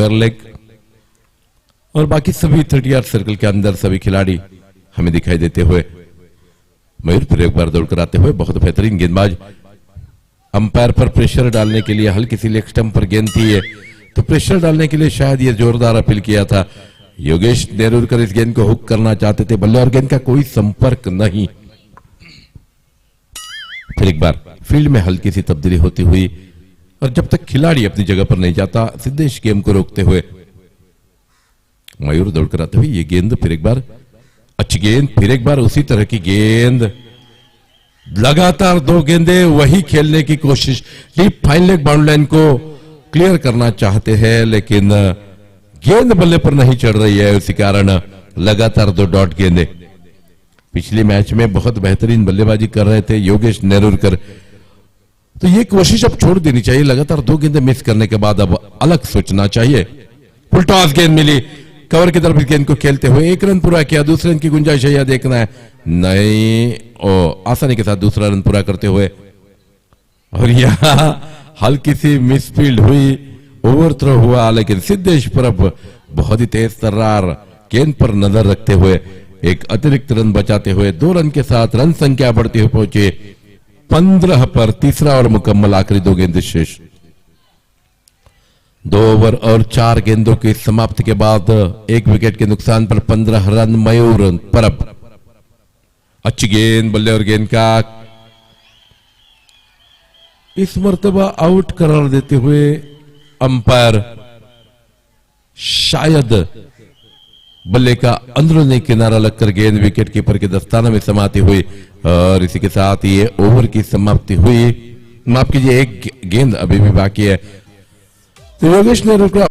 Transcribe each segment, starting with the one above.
Leg और बाकी सभी 30 यार्ड सर्कल के अंदर सभी खिलाड़ी हमें दिखाई देते हुए। मयूर फिर एक बार दौड़कर आते हुए, बहुत बेहतरीन गेंदबाज। अंपायर पर प्रेशर डालने के लिए हल्की सी लेग स्टंप पर गेंद थी ये, तो प्रेशर डालने के लिए शायद ये जोरदार अपील किया था। योगेश नेरुरकर इस गेंद को हुक करना चाहते थे, बल्ले और गेंद का कोई संपर्क नहीं। फिर एक बार फील्ड में हल्की सी तब्दीली होती हुई और जब तक खिलाड़ी अपनी जगह पर नहीं जाता, सिद्धेश गेम को रोकते हुए मयूर दौड़कर आते हुए ये गेंद फिर एक बार अच्छी गेंद, फिर एक बार उसी तरह की गेंद, लगातार 2 गेंदे वही खेलने की कोशिश। Deep fine leg bound line को क्लियर करना चाहते हैं, लेकिन गेंद बल्ले पर नहीं चढ़ रही है, उसी कारण लगातार 2 डॉट गेंदे। पिछले मैच में बहुत बेहतरीन बल्लेबाजी कर रहे थे योगेश नेरुरकर, तो ये कोशिश अब छोड़ देनी चाहिए। लगातार 2 गेंदे मिस करने के बाद अब अलग सोचना चाहिए। फुल टॉस गेंद मिली, कवर की तरफ इस गेंद को खेलते हुए 1 रन पूरा किया। दूसरे रन की गुंजाइश है, यह देखना है। नहीं, आसानी के साथ दूसरा रन पूरा करते हुए, और यहां हल्की सी मिसफील्ड हुई, ओवर थ्रो हुआ, लेकिन सिद्धेश पर अब बहुत ही तेज तर्रार गेंद पर नजर रखते हुए एक अतिरिक्त रन बचाते हुए 2 रन के साथ रन संख्या बढ़ती हुई पहुंचे 15 पर। तीसरा और मुकम्मल, आखिरी 2 गेंद शेष। 2 ओवर और 4 गेंदों की समाप्ति के बाद 1 विकेट के नुकसान पर 15 रन मयूर परब। अच्छी गेंद, बल्ले और गेंद का इस मर्तबा आउट करार देते हुए अंपायर शायद बल्ले का अंदरूनी किनारा लगकर गेंद विकेट कीपर के दस्ताने में समाती हुई, और इसी के साथ ये ओवर की समाप्ति हुई। माफ कीजिए, 1 गेंद अभी भी बाकी है। तो योगेश नेरुरकर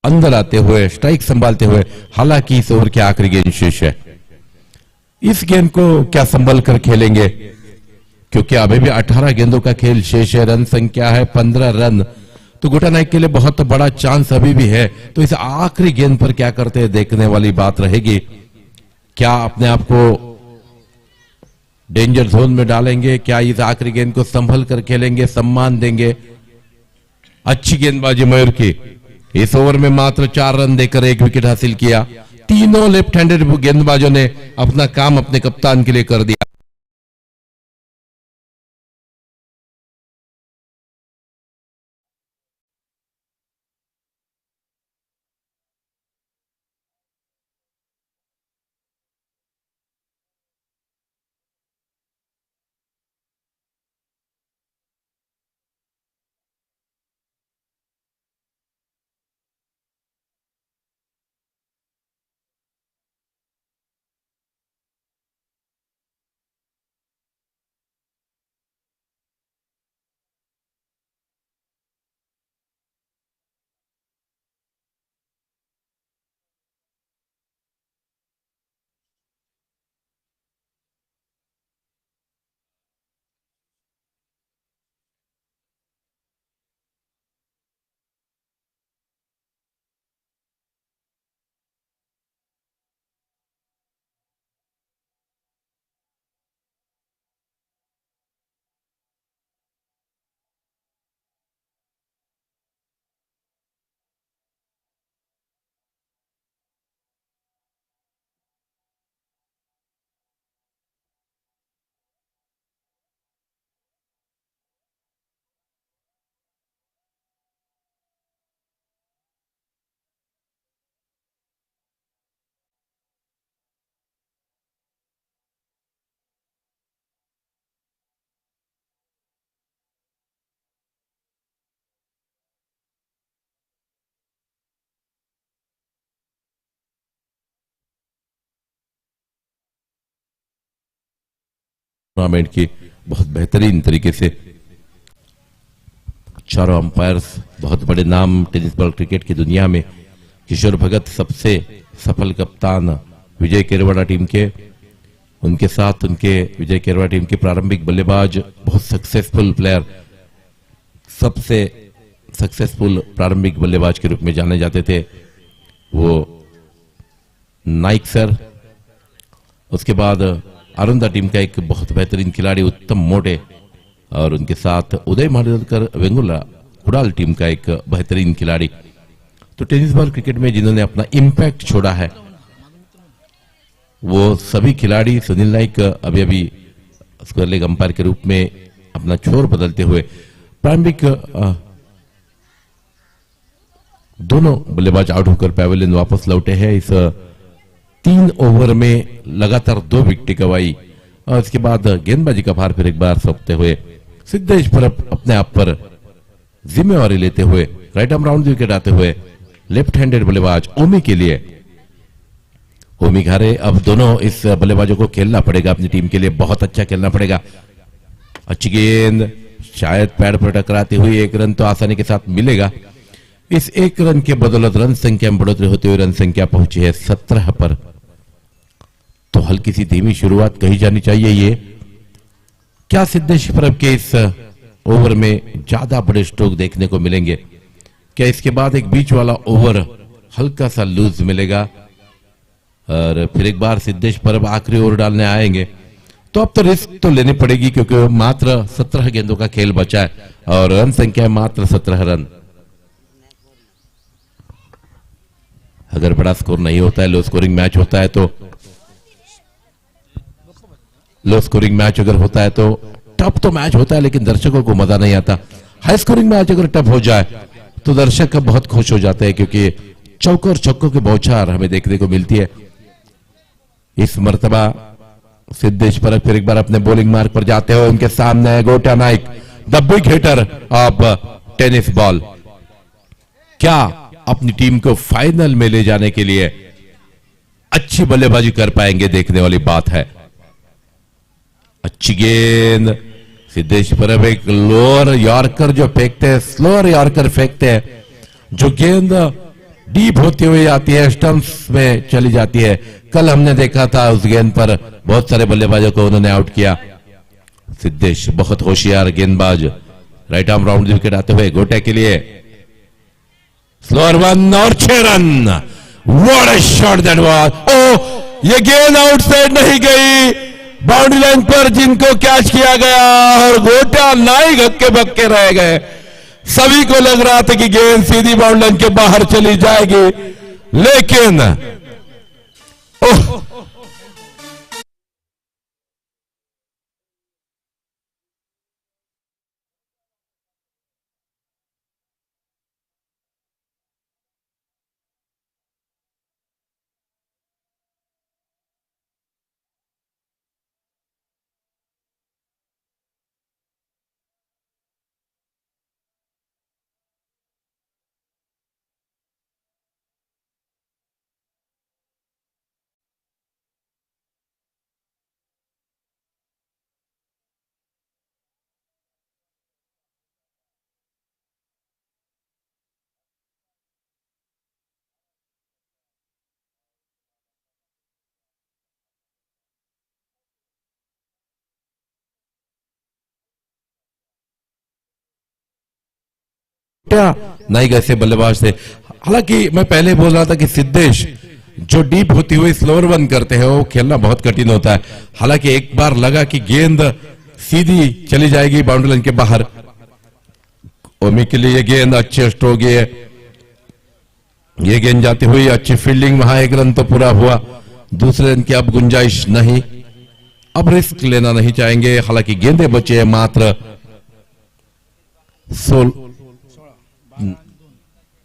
अंदर आते हुए, स्ट्राइक संभालते हुए, हालांकि इस ओवर के आखिरी गेंद शेष है। इस गेंद को क्या संभल कर खेलेंगे, क्योंकि अभी भी 18 गेंदों का खेल शेष है। रन संख्या है 15 रन, तो गोटा नाइक के लिए बहुत बड़ा चांस अभी भी है। तो इस आखिरी गेंद पर क्या करते हैं, देखने वाली बात रहेगी। क्या अपने आप को डेंजर जोन में डालेंगे, क्या इस आखिरी गेंद को संभल कर खेलेंगे, सम्मान देंगे। अच्छी गेंदबाजी मयूर की, इस ओवर में मात्र 4 रन देकर 1 विकेट हासिल किया। तीनों लेफ्ट हैंडेड गेंदबाजों ने अपना काम अपने कप्तान के लिए कर दिया। टूर्नामेंट की बहुत बेहतरीन तरीके से। चारों अंपायर्स बहुत बड़े नाम टेनिस बॉल क्रिकेट की दुनिया में। किशोर भगत सबसे सफल कप्तान विजय केरवाड़ा टीम के, उनके साथ उनके विजय केरवाड़ा टीम के प्रारंभिक बल्लेबाज, बहुत सक्सेसफुल प्लेयर, सबसे सक्सेसफुल प्रारंभिक बल्लेबाज के रूप में जाने जाते थे वो नाइक सर। उसके बाद अरुंदा टीम का एक बहुत बेहतरीन खिलाड़ी उत्तम मोटे, और उनके साथ उदय माडलकर वेंगुला कुडाल टीम का एक बेहतरीन खिलाड़ी। तो टेनिस बॉल क्रिकेट में जिन्होंने अपना इंपैक्ट छोड़ा है वो सभी खिलाड़ी। सुनील नाइक अभी अभी स्क्वायर लेग अंपायर के रूप में अपना छोर बदलते हुए प्रारंभिक दोनों बल्लेबाज आउट होकर पैवेलियन वापस लौटे हैं। इस 3 ओवर में लगातार 2 विकेट गंवाई और इसके बाद गेंदबाजी का भार फिर एक बार सौंपते हुए सिद्धेश परब अपने आप पर जिम्मेवारी लेते हुए राइट आर्म राउंड विकेट आते हुए लेफ्ट हैंडेड बल्लेबाज ओमी के लिए। ओमी घारे, अब दोनों इस बल्लेबाजों को खेलना पड़ेगा अपनी टीम के लिए, बहुत अच्छा खेलना पड़ेगा। अच्छी गेंद शायद पैड पर टकराती हुई 1 रन तो आसानी के साथ मिलेगा। इस 1 रन के बदौलत रन संख्या में बढ़ोतरी होते हुए रन संख्या पहुंची है 17 पर। तो हल्की सी धीमी शुरुआत कही जानी चाहिए। ये क्या सिद्धेश परब के इस ओवर में ज्यादा बड़े स्ट्रोक देखने को मिलेंगे? क्या इसके बाद एक बीच वाला ओवर हल्का सा लूज मिलेगा और फिर एक बार सिद्धेश परब आखिरी ओवर डालने आएंगे? तो अब तो रिस्क तो लेनी पड़ेगी क्योंकि मात्र 17 गेंदों का खेल बचा है और रन संख्या मात्र 17 रन। अगर बड़ा स्कोर नहीं होता है, लो स्कोरिंग मैच होता है, तो लो स्कोरिंग मैच अगर होता है तो टफ तो मैच होता है लेकिन दर्शकों को मजा नहीं आता। हाई स्कोरिंग मैच अगर टफ हो जाए तो दर्शक बहुत खुश हो जाते हैं क्योंकि चौकों और छक्कों की बौछार हमें देखने को मिलती है। इस मर्तबा सिद्धेश परब फिर एक बार अपने बॉलिंग मार्ग पर जाते हुए उनके सामने है Gota Naik, the big hitter of tennis ball. क्या अपनी टीम को फाइनल में ले जाने के लिए अच्छी बल्लेबाजी कर पाएंगे? देखने वाली बात है। अच्छी गेंद, सिद्धेश परब एक लोअर यॉर्कर जो फेंकते हैं, स्लोअर यॉर्कर फेंकते हैं, जो गेंद डीप होती हुई आती है, स्टंप्स में चली जाती है। कल हमने देखा था उस गेंद पर बहुत सारे बल्लेबाजों को उन्होंने आउट किया। सिद्धेश बहुत होशियार गेंदबाज। राइट आर्म राउंड विकेट आते हुए गोटे के लिए स्लोअर 1 और 6 run. What a shot that वाज। ओ, ये गेंद आउटसाइड नहीं गई, बाउंड्री लाइन पर जिनको कैच किया गया और गोटा नाइक हक्के बक्के रह गए। सभी को लग रहा था कि गेंद सीधी बाउंड्री लाइन के बाहर चली जाएगी, लेकिन ओह, नाइक ऐसे बल्लेबाज थे। हालांकि मैं पहले बोल रहा था कि सिद्धेश जो डीप होती हुई स्लोअर 1 करते हैं वो खेलना बहुत कठिन होता है। हालांकि एक बार लगा कि गेंद सीधी चली जाएगी बाउंड्री लाइन के बाहर। ओमी के लिए ये गेंद अच्छे स्ट्रोक है, ये गेंद जाती हुई अच्छी फील्डिंग, वहां 1 रन तो पूरा हुआ, दूसरे रन की अब गुंजाइश नहीं। अब रिस्क लेना नहीं चाहेंगे। हालांकि गेंदे बचे हैं मात्र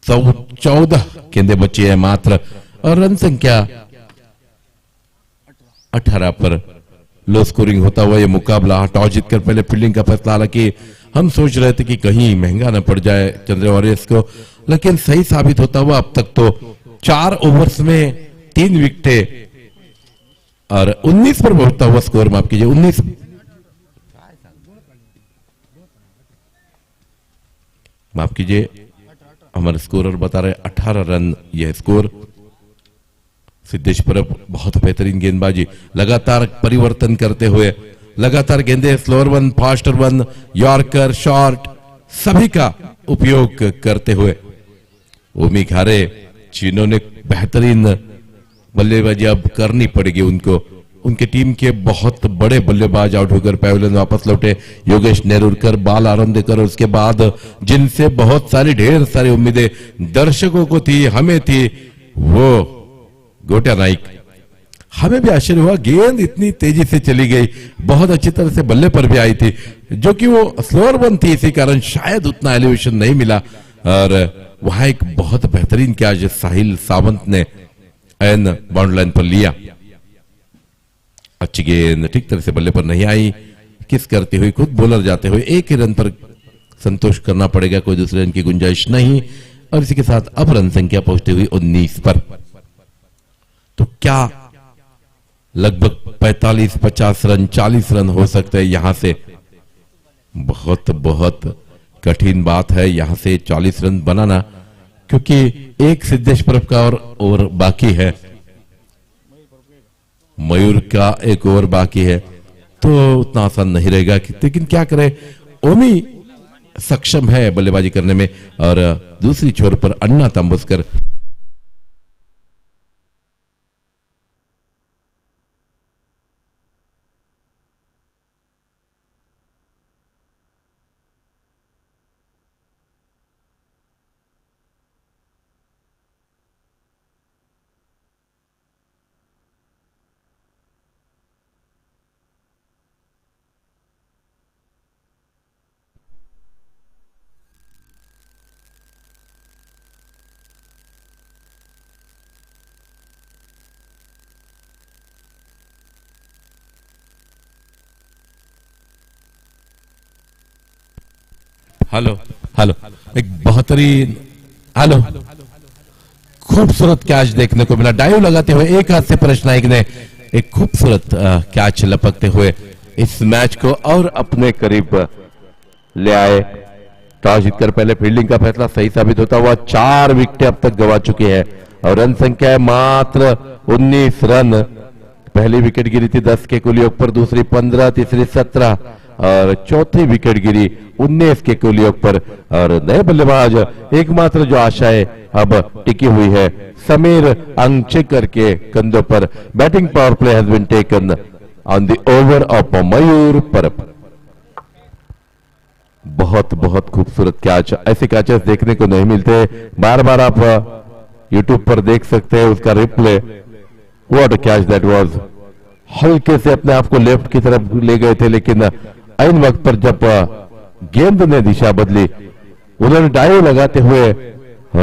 14 गेंदे बचे हैं मात्र और रन संख्या 18 पर लो स्कोरिंग होता हुआ ये मुकाबला। टॉस जीतकर पहले फील्डिंग का फैसला, हालांकि हम सोच रहे थे कि कहीं महंगा न पड़ जाए चंद्र वॉरियर्स को, लेकिन सही साबित होता हुआ अब तक तो 4 ओवर्स में 3 विकेटें और 19 पर पहुंचता हुआ स्कोर, माफ कीजिए 19 माफ कीजिए, हमारे स्कोरर बता रहे 18 रन यह स्कोर। सिद्धेश परब बहुत बेहतरीन गेंदबाजी, लगातार परिवर्तन करते हुए, लगातार गेंदे, slower one, faster one, yorker, short, सभी का उपयोग करते हुए ओमी खारे चीनों ने बेहतरीन बल्लेबाजी अब करनी पड़ेगी उनको। उनके टीम के बहुत बड़े बल्लेबाज आउट होकर पैवेलियन वापस लौटे, योगेश नेरुरकर, बाल आरंदेकर, उसके बाद जिनसे बहुत सारी ढेर सारी उम्मीदें दर्शकों को थी, हमें थी, वो गोटा नाइक। हमें भी आश्चर्य हुआ, गेंद इतनी तेजी से चली गई, बहुत अच्छी तरह से बल्ले पर भी आई थी, जो कि वो स्लोअर वन थी, इसी कारण शायद उतना एलिवेशन नहीं मिला। और वहां एक बहुत बेहतरीन कैच साहिल सावंत ने एन बाउंड लाइन पर लिया। अच्छी गेंद ठीक तरह से बल्ले पर नहीं आई, किस करते हुए खुद बॉलर जाते हुए एक ही रन पर संतोष करना पड़ेगा, कोई दूसरे रन की गुंजाइश नहीं। और इसी के साथ अब रन संख्या पहुंचती हुई 19 पर। तो क्या लगभग 45-50 रन, 40 रन हो सकते हैं यहां से। बहुत बहुत कठिन बात है यहां से 40 रन बनाना, क्योंकि एक सिद्धेश परब का और ओवर बाकी है, मयूर का एक ओवर बाकी है, तो उतना आसान नहीं रहेगा। लेकिन क्या करें, ओमी सक्षम है बल्लेबाजी करने में। और दूसरी छोर पर अन्ना तांबुस्कर हेलो हेलो एक बेहतरीन हेलो खूबसूरत कैच देखने को मिला। डाइव लगाते हुए एक हाथ से परेश नाइक ने एक खूबसूरत कैच लपकते हुए इस मैच को और अपने करीब ले आए। टॉस जीतकर पहले फील्डिंग का फैसला सही साबित होता हुआ 4 विकेटें अब तक गंवा चुके हैं और रन संख्या है मात्र 19 रन। पहली विकेट गिरी थी 10 के कुल योग पर, दूसरी 15, तीसरी 17 और चौथी विकेट गिरी 19 के कुल योग पर। और नए बल्लेबाज एकमात्र जो आशा है अब टिकी हुई है समीर अंगचेकर के कंधों पर। Batting power play has been taken on the over of Mayur Parab. बहुत बहुत खूबसूरत कैच, ऐसे कैचेस देखने को नहीं मिलते, बार बार आप यूट्यूब पर देख सकते हैं उसका replay. What a catch that वाज। हल्के से अपने आप को लेफ्ट की तरफ ले गए थे, लेकिन ऐन वक्त पर जब गेंद ने दिशा बदली, उन्होंने डाइव लगाते हुए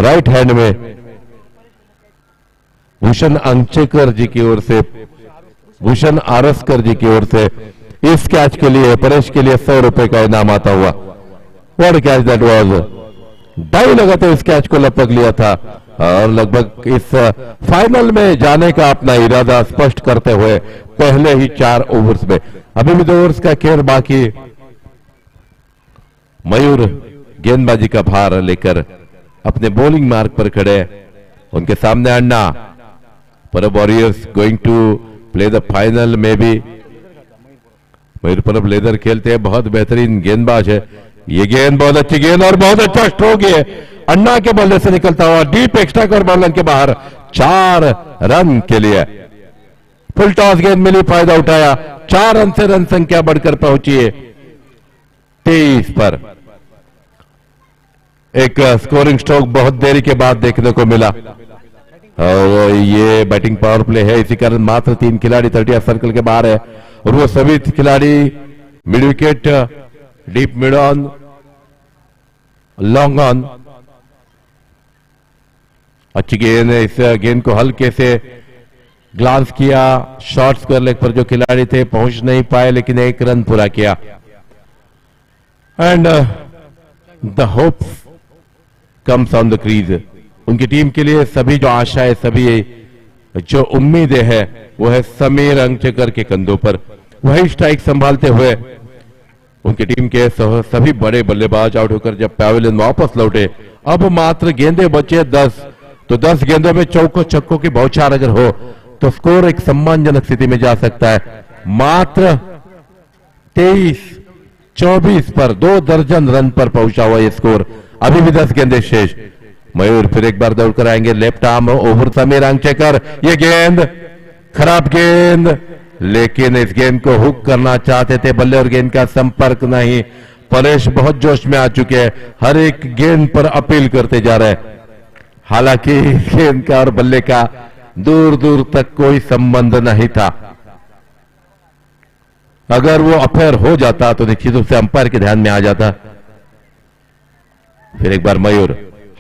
राइट हैंड में भूषण अंगचेकर जी की ओर से, भूषण आरसकर जी की ओर से इस कैच के लिए परेश के लिए 100 रुपए का इनाम आता हुआ। व्हाट कैच दैट वाज। डाइव लगाते इस कैच को लपक लिया था और लगभग इस फाइनल में जाने का अपना इरादा स्पष्ट करते हुए पहले ही 4 ओवर्स में, अभी भी 2 ओवर्स का खेल बाकी। मयूर गेंदबाजी का भार लेकर अपने बॉलिंग मार्ग पर खड़े, उनके सामने Anna Parab warriors going to play the final में भी। मयूर परब लेदर खेलते हैं, बहुत बेहतरीन गेंदबाज है। ये गेंद बहुत अच्छी गेंद और बहुत अच्छा स्ट्रोक है, अन्ना के बल्ले से निकलता हुआ डीप एक्स्ट्रा कर बॉल के बाहर 4 रन के लिए। फुल टॉस गेंद मिली, फायदा उठाया, 4 रन से रन संख्या बढ़कर पहुंची है 23 पर। एक स्कोरिंग स्ट्रोक बहुत देरी के बाद देखने को मिला और ये बैटिंग पावर प्ले है, इसी कारण मात्र 3 खिलाड़ी 30 सर्कल के बाहर है और वो सभी खिलाड़ी mid wicket, deep mid on, long on. अच्छी गेंद है, इस गेंद को हल्के से ग्लांस किया, शॉर्ट स्क्वायर लेग पर जो खिलाड़ी थे पहुंच नहीं पाए, लेकिन 1 रन पूरा किया। And the hopes comes on the crease. उनकी टीम के लिए सभी जो आशा है, सभी जो उम्मीदें हैं वो है समीर अंगचेकर के कंधों पर। वही स्ट्राइक संभालते हुए उनकी टीम के सभी बड़े बल्लेबाज आउट होकर जब पैवेलियन में वापस लौटे, अब मात्र गेंदे बचे 10, तो 10 गेंदों में चौकों छक्कों की बौछार अगर हो तो स्कोर एक सम्मानजनक स्थिति में जा सकता है। मात्र 23-24 पर 2 दर्जन रन पर पहुंचा हुआ ये स्कोर। अभी भी 10 गेंदे शेष। मयूर फिर एक बार दौड़कर आएंगे, लेफ्ट आर्म ओवर समीर अंगचेकर। ये गेंद खराब गेंद, लेकिन इस गेंद को हुक करना चाहते थे, बल्ले और गेंद का संपर्क नहीं। परेश बहुत जोश में आ चुके हैं, हर एक गेंद पर अपील करते जा रहे हैं। हालांकि गेंद का और बल्ले का दूर दूर तक कोई संबंध नहीं था। अगर वो अफेयर हो जाता तो निश्चित रूप से अंपायर के ध्यान में आ जाता। फिर एक बार मयूर,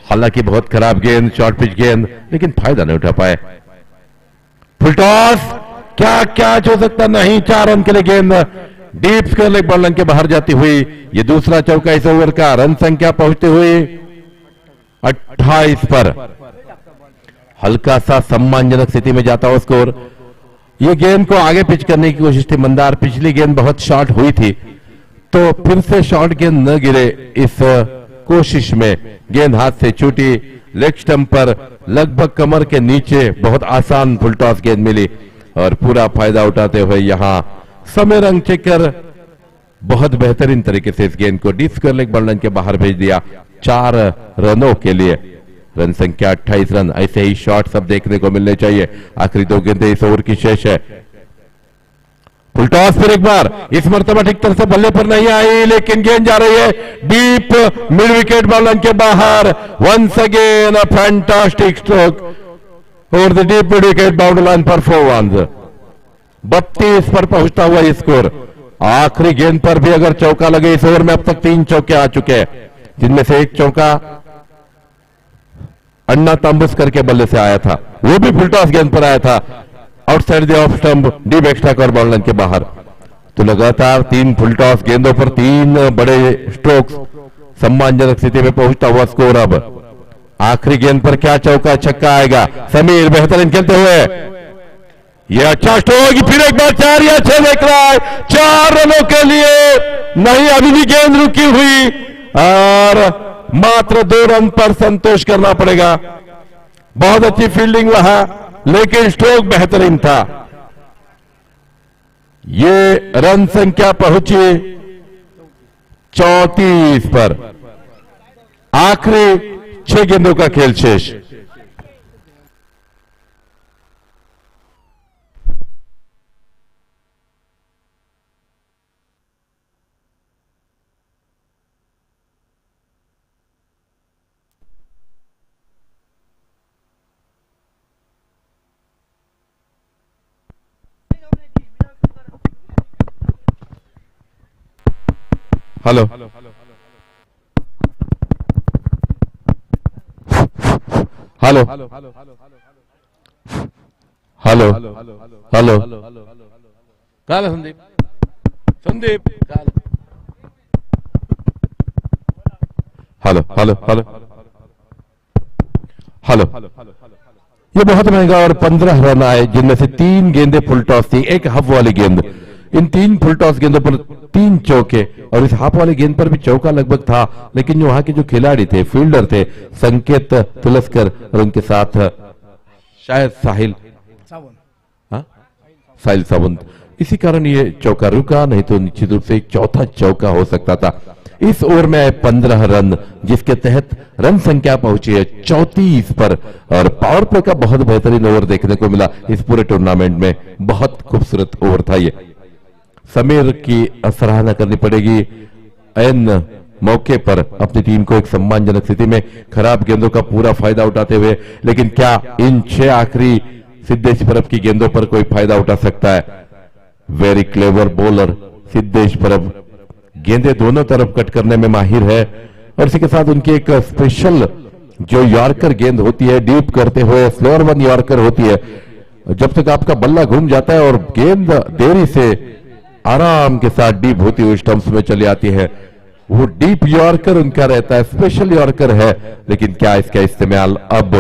हालांकि बहुत खराब गेंद, शॉर्ट पिच गेंद, लेकिन फायदा नहीं उठा पाए। फुल टॉस, क्या कैच हो सकता नहीं। 4 रन के लिए गेंद डीप स्क्वायर लेग बॉल के बाहर जाती हुई। ये दूसरा चौका इस ओवर का। रन संख्या पहुंचते हुए 28 पर। हल्का सा सम्मानजनक स्थिति में जाता हुआ स्कोर। ये गेंद को आगे पिच करने की कोशिश थी मंदार, पिछली गेंद बहुत शॉर्ट हुई थी, तो फिर से शॉर्ट गेंद न गिरे इस कोशिश में गेंद हाथ से छूटी। लेग स्टंप पर लगभग कमर के नीचे बहुत आसान फुल टॉस गेंद मिली और पूरा फायदा उठाते हुए यहां समीर अंगचेकर बहुत बेहतरीन तरीके से इस गेंद को डीप स्क्वायर लेग बॉल के बाहर भेज दिया 4 रनों के लिए। रन संख्या 28 रन। ऐसे ही शॉट सब देखने को मिलने चाहिए। आखिरी 2 गेंदें इस ओवर की शेष है। फुल टॉस फिर एक बार, इस मर्तबा ठीक तरह से बल्ले पर नहीं आई, लेकिन गेंद जा रही है डीप मिड विकेट बॉल के बाहर। Once again a fantastic stroke over the deep mid wicket boundary line पर 4 रन। 32 पर पहुंचता हुआ ये स्कोर। आखिरी गेंद पर भी अगर चौका लगे इस ओवर में अब तक 3 चौके आ चुके हैं, जिनमें से एक चौका अन्ना तांबुस्कर के बल्ले से आया था, वो भी फुल टॉस गेंद पर आया था outside the off stump deep extra cover ball line के बाहर। तो लगातार 3 फुल टॉस गेंदों पर 3 बड़े स्ट्रोक्स, सम्मानजनक स्थिति में पहुंचता हुआ स्कोर। अब आखिरी गेंद पर क्या चौका छक्का आएगा। समीर बेहतरीन खेलते हुए, यह अच्छा स्ट्रोक, फिर एक बार 4 या 6 देख रहा है। 4 रनों के लिए नहीं, अभी भी गेंद रुकी हुई और मात्र 2 रन पर संतोष करना पड़ेगा। बहुत अच्छी फील्डिंग वहां, लेकिन स्ट्रोक बेहतरीन था। ये रन संख्या पहुंची 34 पर। आखिरी 6 गेंदों का खेल शेष। हेलो हेलो हेलो हेलो, काल Sandeep Sandeep hello hello hello hello. ये बहुत महंगा और 15 रन आए, जिनमें से 3 गेंदें फुल टॉस थी, एक हाफ वाली गेंद। इन 3 फुल टॉस गेंदों पर 3 चौके, और इस हाफ वाली गेंद पर भी चौका लगभग था, लेकिन वहां के जो खिलाड़ी थे, फील्डर थे, संकेत तुलस्कर और उनके साथ शायद साहिल सावंत, इसी कारण ये चौका रुका, नहीं तो निश्चित रूप से एक चौथा चौका हो सकता था। इस ओवर में आए 15 रन, जिसके तहत रन संख्या पहुंची है 34 पर, और पावर प्ले का बहुत बेहतरीन ओवर देखने को मिला इस पूरे टूर्नामेंट में। बहुत खूबसूरत ओवर था ये। समीर की सराहना करनी पड़ेगी, एन मौके पर अपनी टीम को एक सम्मानजनक स्थिति में खराब गेंदों का पूरा फायदा उठाते हुए, लेकिन क्या इन 6 आखिरी सिद्धेश परब की गेंदों पर कोई फायदा उठा सकता है? Very clever bowler Siddhesh Parab, गेंदे दोनों तरफ कट करने में माहिर है, और इसी के साथ उनकी एक स्पेशल जो यॉर्कर गेंद होती है, डीप करते हुए स्लोअर वन यॉर्कर होती है। जब तक आपका बल्ला घूम जाता है और गेंद देरी से आराम के साथ डीप होती हुई स्टंप्स में चली आती है, वो डीप यॉर्कर उनका रहता है, स्पेशल यॉर्कर है। लेकिन क्या इसका इस्तेमाल अब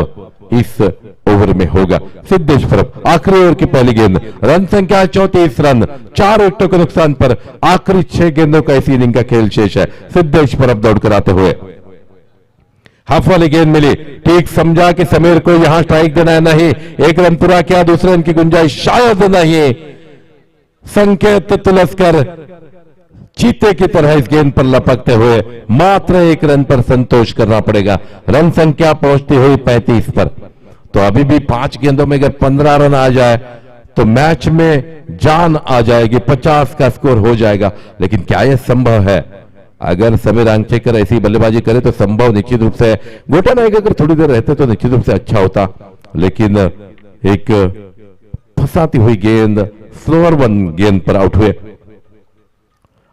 इस ओवर में होगा। सिद्धेश परब आखिरी ओवर की पहली गेंद, रन संख्या 34 रन, 4 विकेटों के नुकसान पर आखिरी 6 गेंदों का इस इनिंग का खेल शेष है। सिद्धेश परब दौड़कर आते हुए हाफ वाली गेंद मिली, ठीक समझा कि समीर को यहां स्ट्राइक देना है, नहीं, एक रन पूरा किया, दूसरे रन की गुंजाइश शायद नहीं। संकेत तुलस्कर चीते की तरह इस गेंद पर लपकते हुए मात्र 1 रन पर संतोष करना पड़ेगा। रन संख्या पहुंचती हुई 35 पर। तो अभी भी 5 गेंदों में अगर 15 रन आ जाए तो मैच में जान आ जाएगी, 50 का स्कोर हो जाएगा। लेकिन क्या यह संभव है? अगर समीर आंगचेकर ऐसी बल्लेबाजी करे तो संभव निश्चित रूप से। गोटा नायक अगर थोड़ी देर रहते तो निश्चित रूप से अच्छा होता, लेकिन एक फंसाती हुई गेंद, स्लोअर वन गेंद पर आउट हुए।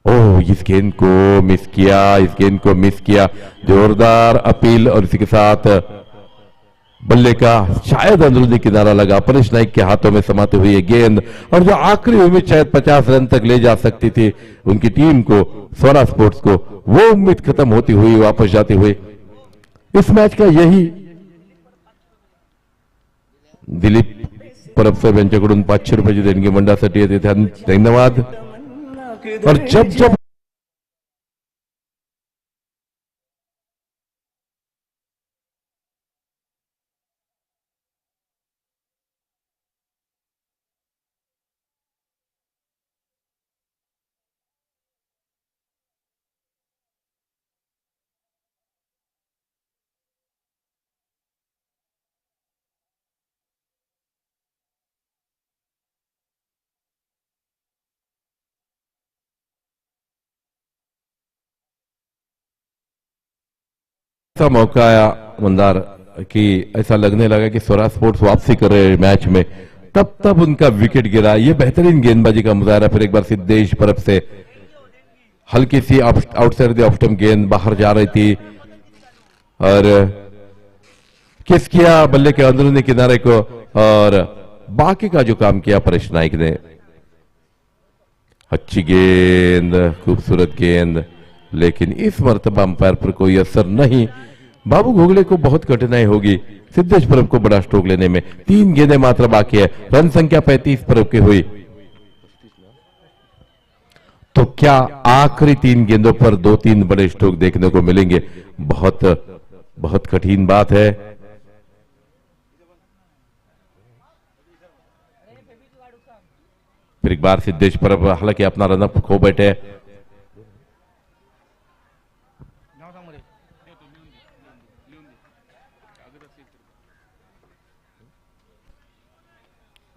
ओह, इस गेंद को मिस किया, इस गेंद को मिस किया। जोरदार अपील और इसी के साथ बल्ले का शायद अंदरूनी किनारा लगा, परेश नाइक के हाथों में समाती हुई ये गेंद, और जो आखिरी उम्मीद शायद 50 रन तक ले जा सकती थी उनकी टीम को, स्वरा स्पोर्ट्स को, वो उम्मीद खत्म होती हुई वापस जाती हुई। इस मैच का यही दिलीप परब साहेब यांच्याकडून 500 रुपयाची देणगी मंडळासाठी येते, धन्यवाद। और जब जब ऐसा मौका आया मंदार कि ऐसा लगने लगा कि स्वराज स्पोर्ट्स वापसी कर रहे मैच में, तब उनका विकेट गिरा। ये बेहतरीन गेंदबाजी का मुजाहरा फिर एक बार सिद्धेश परब से। हल्की सी आउटसाइड द ऑफ स्टंप गेंद बाहर जा रही थी और किस किया बल्ले के अंदरूनी किनारे को, और बाकी का जो काम किया परेश नाइक ने। अच्छी गेंद, खूबसूरत गेंद, लेकिन इस मर्तबा अंपायर पर कोई असर नहीं। बाबू घोगले को बहुत कठिनाई होगी सिद्धेश परब को बड़ा स्ट्रोक लेने में। 3 गेंदें मात्र बाकी है, रन संख्या 35 परब की हुई। तो क्या आखिरी 3 गेंदों पर 2-3 बड़े स्ट्रोक देखने को मिलेंगे? बहुत बहुत कठिन बात है। फिर एक बार सिद्धेश परब हालांकि अपना रनअप खो बैठे।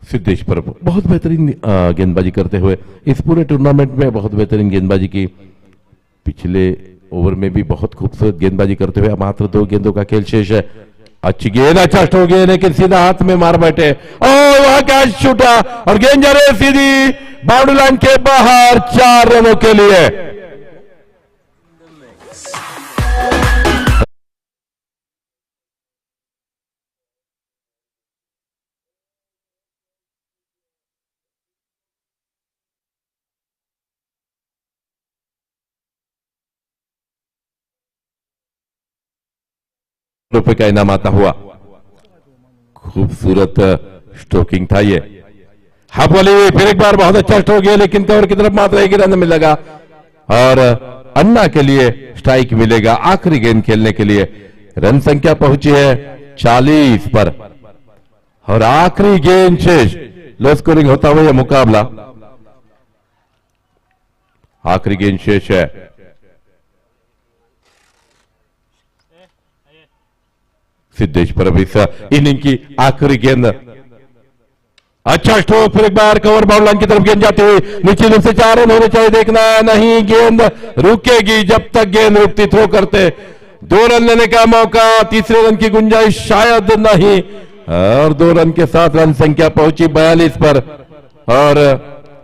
सिद्धेश परब बहुत बेहतरीन गेंदबाजी करते हुए इस पूरे टूर्नामेंट में बहुत बेहतरीन गेंदबाजी की। पिछले ओवर में भी बहुत खूबसूरत गेंदबाजी करते हुए मात्र 2 गेंदों का खेल शेष है। अच्छी गेंद, अच्छा स्ट्रोक है, लेकिन सीधा हाथ में मार बैठे और वहां कैच छूटा और गेंद जा रही सीधी बाउंड्री लाइन के बाहर 4 रनों के लिए। रुपए का इनाम आता हुआ। खूबसूरत स्ट्रोकिंग था ये। हाफ वाली फिर एक बार बहुत अच्छा स्ट्रोक है, लेकिन कवर की तरफ मात्र 1 रन मिलेगा और अन्ना के लिए स्ट्राइक मिलेगा आखिरी गेंद खेलने के लिए। रन संख्या पहुंची है 40 पर और आखिरी गेंद शेष। लो स्कोरिंग होता हुआ यह मुकाबला, आखिरी गेंद शेष है। सिद्धेश परब इस इनिंग की आखिरी गेंद। अच्छा स्ट्रोक, फिर एक बार कवर बाउंड लाइन की तरफ गेंद जाती हुई, निश्चित रूप से 4 रन होने चाहिए। देखना नहीं, गेंद रुकेगी जब तक गेंद रुकती, थ्रो करते 2 रन लेने का मौका, तीसरे रन की गुंजाइश शायद नहीं, और 2 रन के साथ रन संख्या पहुंची 42 पर और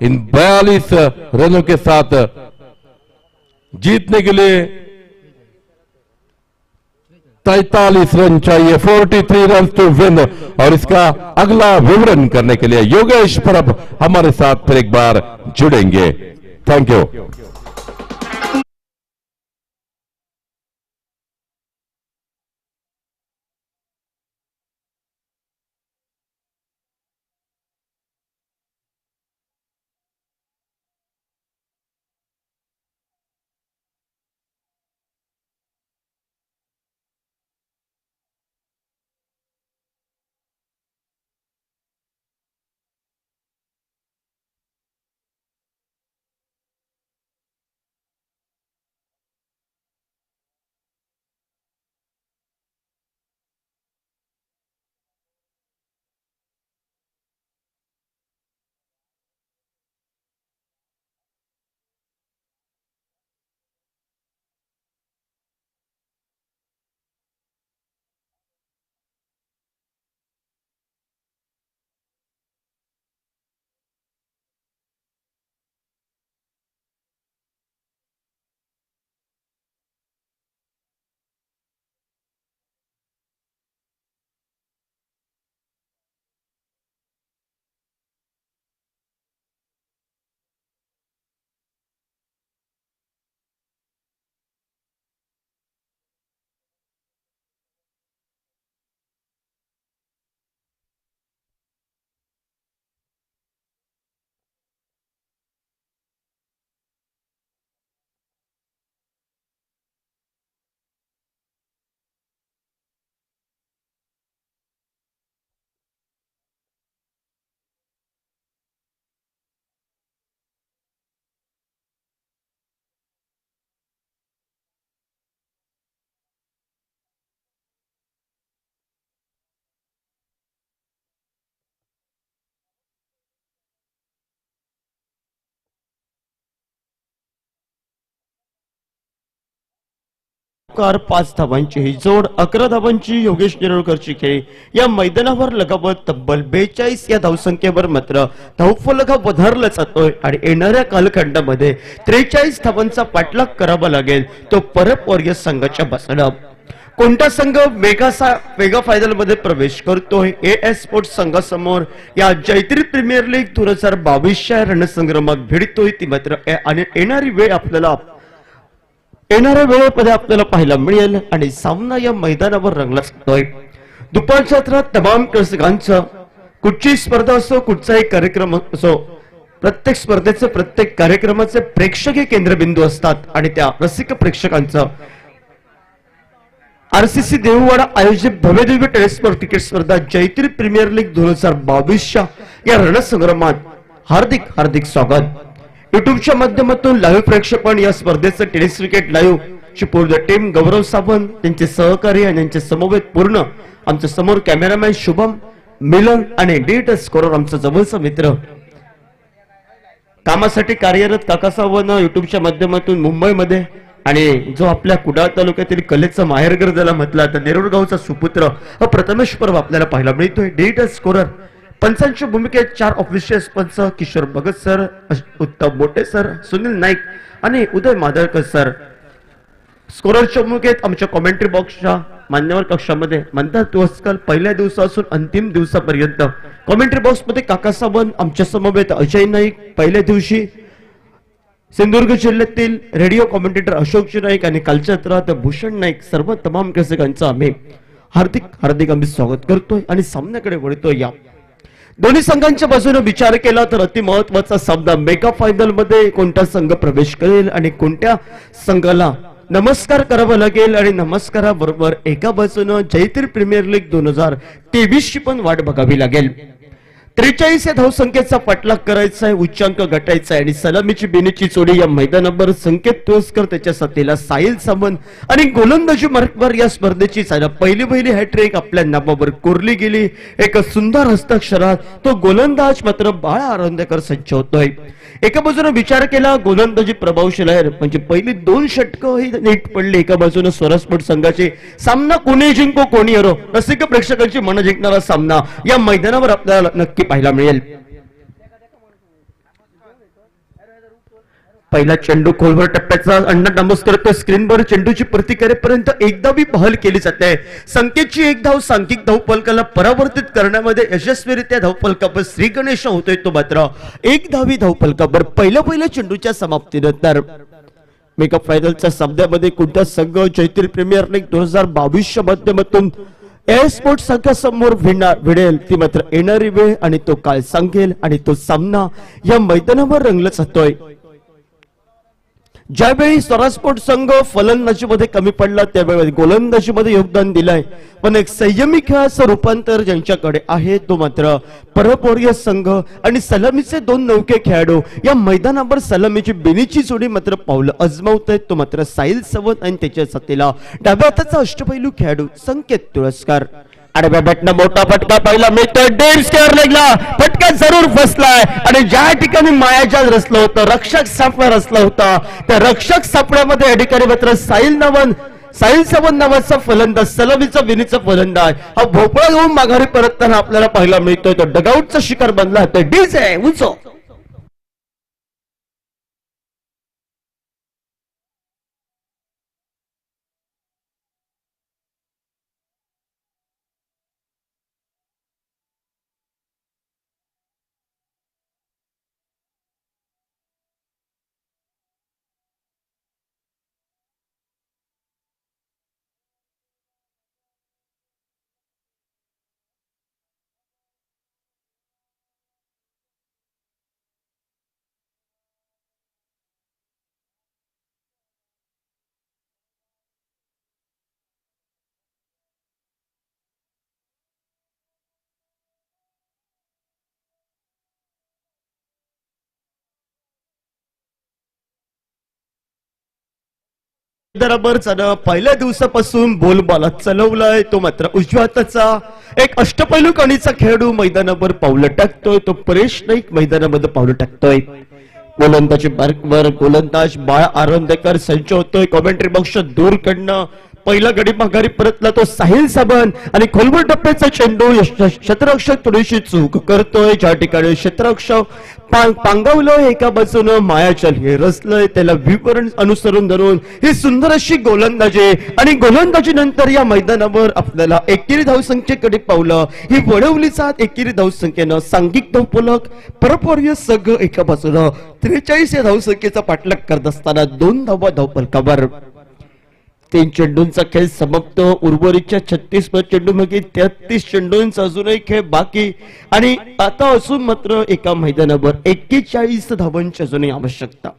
इन 42 रनों के साथ जीतने के लिए 43 रन चाहिए, 43 रन टू विन। और इसका अगला विवरण करने के लिए योगेश परब हमारे साथ फिर एक बार जुड़ेंगे। Thank you. कार 5 धावांची ही जोड 11 धावांची योगेश नेरुळकरची खेळी या मैदानावर लगावत तब्बल 42 या धावसंख्येवर मात्र धावफलक वधारला जातोय आणि येणाऱ्या कालखंडामध्ये 43 धावांचा पाठलाग करावा लागेल तो परत वॉरियर्स संघाच्या बाजूने कोणता संघ मेगा फायनल मध्ये प्रवेश करतोय एएस स्पोर्ट्स संघासमोर या जयतीर प्रीमियर लीग 2022च्या रणसंग्रामात भिडतोय ती मात्र आणि येणारी वेळ आपल्याला येणाऱ्या वेळेमध्ये आपल्याला पाहायला मिळेल आणि सामना या मैदानावर रंगला जातोय दुपारच्या सत्रात तमाम दर्शकांचं कुठची स्पर्धा असो कुठचाही कार्यक्रम असो प्रत्येक स्पर्धेचे प्रत्येक कार्यक्रमाचे प्रेक्षकीय केंद्रबिंदू असतात आणि त्या रसिक प्रेक्षकांचं आरसीसी देऊवाडा आयोजित भव्यदिव्य टेलिस्पोर्ट क्रिकेट स्पर्धा जयतीर प्रीमियर लीग 2022च्या या रणसंग्रामात हार्दिक हार्दिक स्वागत युट्यूबच्या माध्यमातून लाईव्ह प्रक्षेपण या स्पर्धेचं टेनिस क्रिकेट लाईव्ह ची पूर्ण टीम गौरव सावंत त्यांचे सहकारी आणि त्यांचे समवेत पूर्ण आमच्या समोर कॅमेरामॅन शुभम मिलन आणि डिजिटल स्कोरर आमचा जवळचा मित्र कामासाठी कार्यरत काका सावंत युट्यूबच्या माध्यमातून मुंबईमध्ये आणि जो आपल्या कुडाळ तालुक्यातील कलेचा माहेरघर ज्याला म्हटला तर नेरूळ गावचा सुपुत्र प्रथमेश परब आपल्याला पाहायला मिळतोय डिजिटल स्कोरर पंचांच्या भूमिकेत 4 ऑफिशियल पंच किशोर भगत सर उत्तम मोठे सर सुनील नाईक आणि उदय मादळकर सर स्कोररच्या भूमिकेत आमच्या कॉमेंट्री बॉक्सच्या मान्यवर कक्षामध्ये मंदार तुळसकर पहिल्या दिवसापासून अंतिम दिवसापर्यंत कॉमेंट्री बॉक्स मध्ये काका सावंत आमच्या समवेत अजय नाईक पहिल्या दिवशी सिंधुदुर्ग जिल्ह्यातील रेडिओ कॉमेंटेटर अशोक नाईक आणि कालच्या सत्रात भूषण नाईक सर्व तमाम दर्शकांचं आम्ही हार्दिक हार्दिक आम्ही स्वागत करतोय आणि सामन्याकडे वळतोय या दोन्ही संघांच्या बाजूने विचार केला तर अति महत्वाचा सामना मेगा फायनल मध्ये कोणता संघ प्रवेश करेल आणि कोणत्या संघाला नमस्कार करावा लागेल आणि नमस्काराबरोबर एका बाजूने जयतीर प्रीमियर लीग 2023 ची पण वाट बघावी लागेल 43 या धावसंख्येचा पाठलाग करायचा आहे उच्चांक गाठायचा आहे आणि सलामीची बेनीची जोडी या मैदानावर संकेत तुळसकर त्याच्या साथीला साहिल सावंत आणि गोलंदाजी मार्कवर या स्पर्धेची पहिली हॅट्रिक आपल्या नावावर कोरली गेली एक सुंदर हस्ताक्षरात तो गोलंदाज मात्र बाळा आरोंदेकर सज्ज होतोय एका बाजूने विचार केला गोलंदाजी प्रभावशील आहे म्हणजे पहिली 2 षटकं ही नीट पडली एका बाजूने स्वरास्पोर्ट संघाचे सामना कोणी जिंको कोणी हरो रसिक प्रेक्षकांची मन जिंकणारा सामना या मैदानावर आपल्याला नक्की पाहायला मिळेल पहिला चेंडू खोलवर टप्प्याचा अण्णा नमस्कार करतो स्क्रीनवर चेंडूची प्रतिक्रियेपर्यंत एकदावी बहल केली जाते संकेतची एक धाव सांख्यिक धावफलकाला परावर्तित करण्यामध्ये यशस्वीरित्या धावफलकावर श्री गणेश होतोय तो मात्र एक धावी धावफलकावर पहिल्या चेंडूच्या समाप्तीनंतर मेगा फायनलच्या सामन्यामध्ये कोणता संघ जयतीर प्रीमियर लीग 2022च्या माध्यमातून एअर स्पोर्ट्स संघासमोर भिडेल ती मात्र येणारी वेळ आणि तो काळ सांगेल आणि तो सामना या मैदानावर रंगला जातोय ज्यावेळी स्वरास्पोर्ट संघ फलंदाजीमध्ये कमी पडला त्यावेळी गोलंदाजीमध्ये योगदान दिलंय पण एक संयमी खेळाचं रूपांतर ज्यांच्याकडे आहे तो मात्र परब वॉरियर्स संघ आणि सलामीचे 2 नौके खेळाडू या मैदानावर सलामीची बेनीची जोडी मात्र पावलं अजमावत आहेत तो मात्र साहिल सावंत आणि त्याच्या साथीला डाव्या हाताचा अष्टपैलू खेळाडू संकेत तुळसकर आडव्या बॅटनं मोठा फटका पाहिला मिळतोय डेड स्क्वेअर लेगला फटका जरूर फसलाय आणि ज्या ठिकाणी मायाजाल रचलं होतं रक्षक सापळा रचला होता त्या रक्षक सापळ्यामध्ये या ठिकाणी मात्र साहिल सावंत नावाचा फलंदाज सलामीचा विनीचा फलंदाज हा भोपळा घेऊन माघारी परतताना आपल्याला पाहायला मिळतोय तो डगआउटचा शिकार बनला होता डीज आहे उंचो बरोबर पहिल्या दिवसापासून बोलबाला चालवलाय तो मात्र उजव्या हाताचा एक अष्टपैलू कणीचा खेळाडू मैदानावर पावलं टाकतोय तो परेश नाईक मैदानामध्ये पावलं टाकतोय गोलंदाजी मार्कवर गोलंदाज बाळा आरोंदेकर संच होतोय कॉमेंट्री बॉक्स दूर कडनं पहिला गडी माघारी परतला तो साहिल साबन आणि खोलवर टप्प्याचा चेंडू क्षेत्ररक्षक थोडीशी चूक करतोय ज्या ठिकाणी क्षेत्ररक्षक पांगवलं एका बाजूनं मायाचल हे रचलंय त्याला विवरण अनुसरून धरून ही सुंदर अशी गोलंदाजी आणि गोलंदाजी नंतर या मैदानावर आपल्याला एकेरी धावसंख्येकडे पावलं ही वडवली जात एकेरी धावसंख्येनं सांघिक धावफलक परपौर्य सगळं एका बाजूनं 43 या धावसंख्येचा पाठलाग करत असताना 2 धावा धावफलकावर 3 चेंडूंचा खेळ समाप्त उर्वरितच्या 36 चेंडूमध्ये 33 चेंडूंचा अजूनही खेळ बाकी आणि आता असून मात्र एका मैदानावर 41 धावांची अजूनही आवश्यकता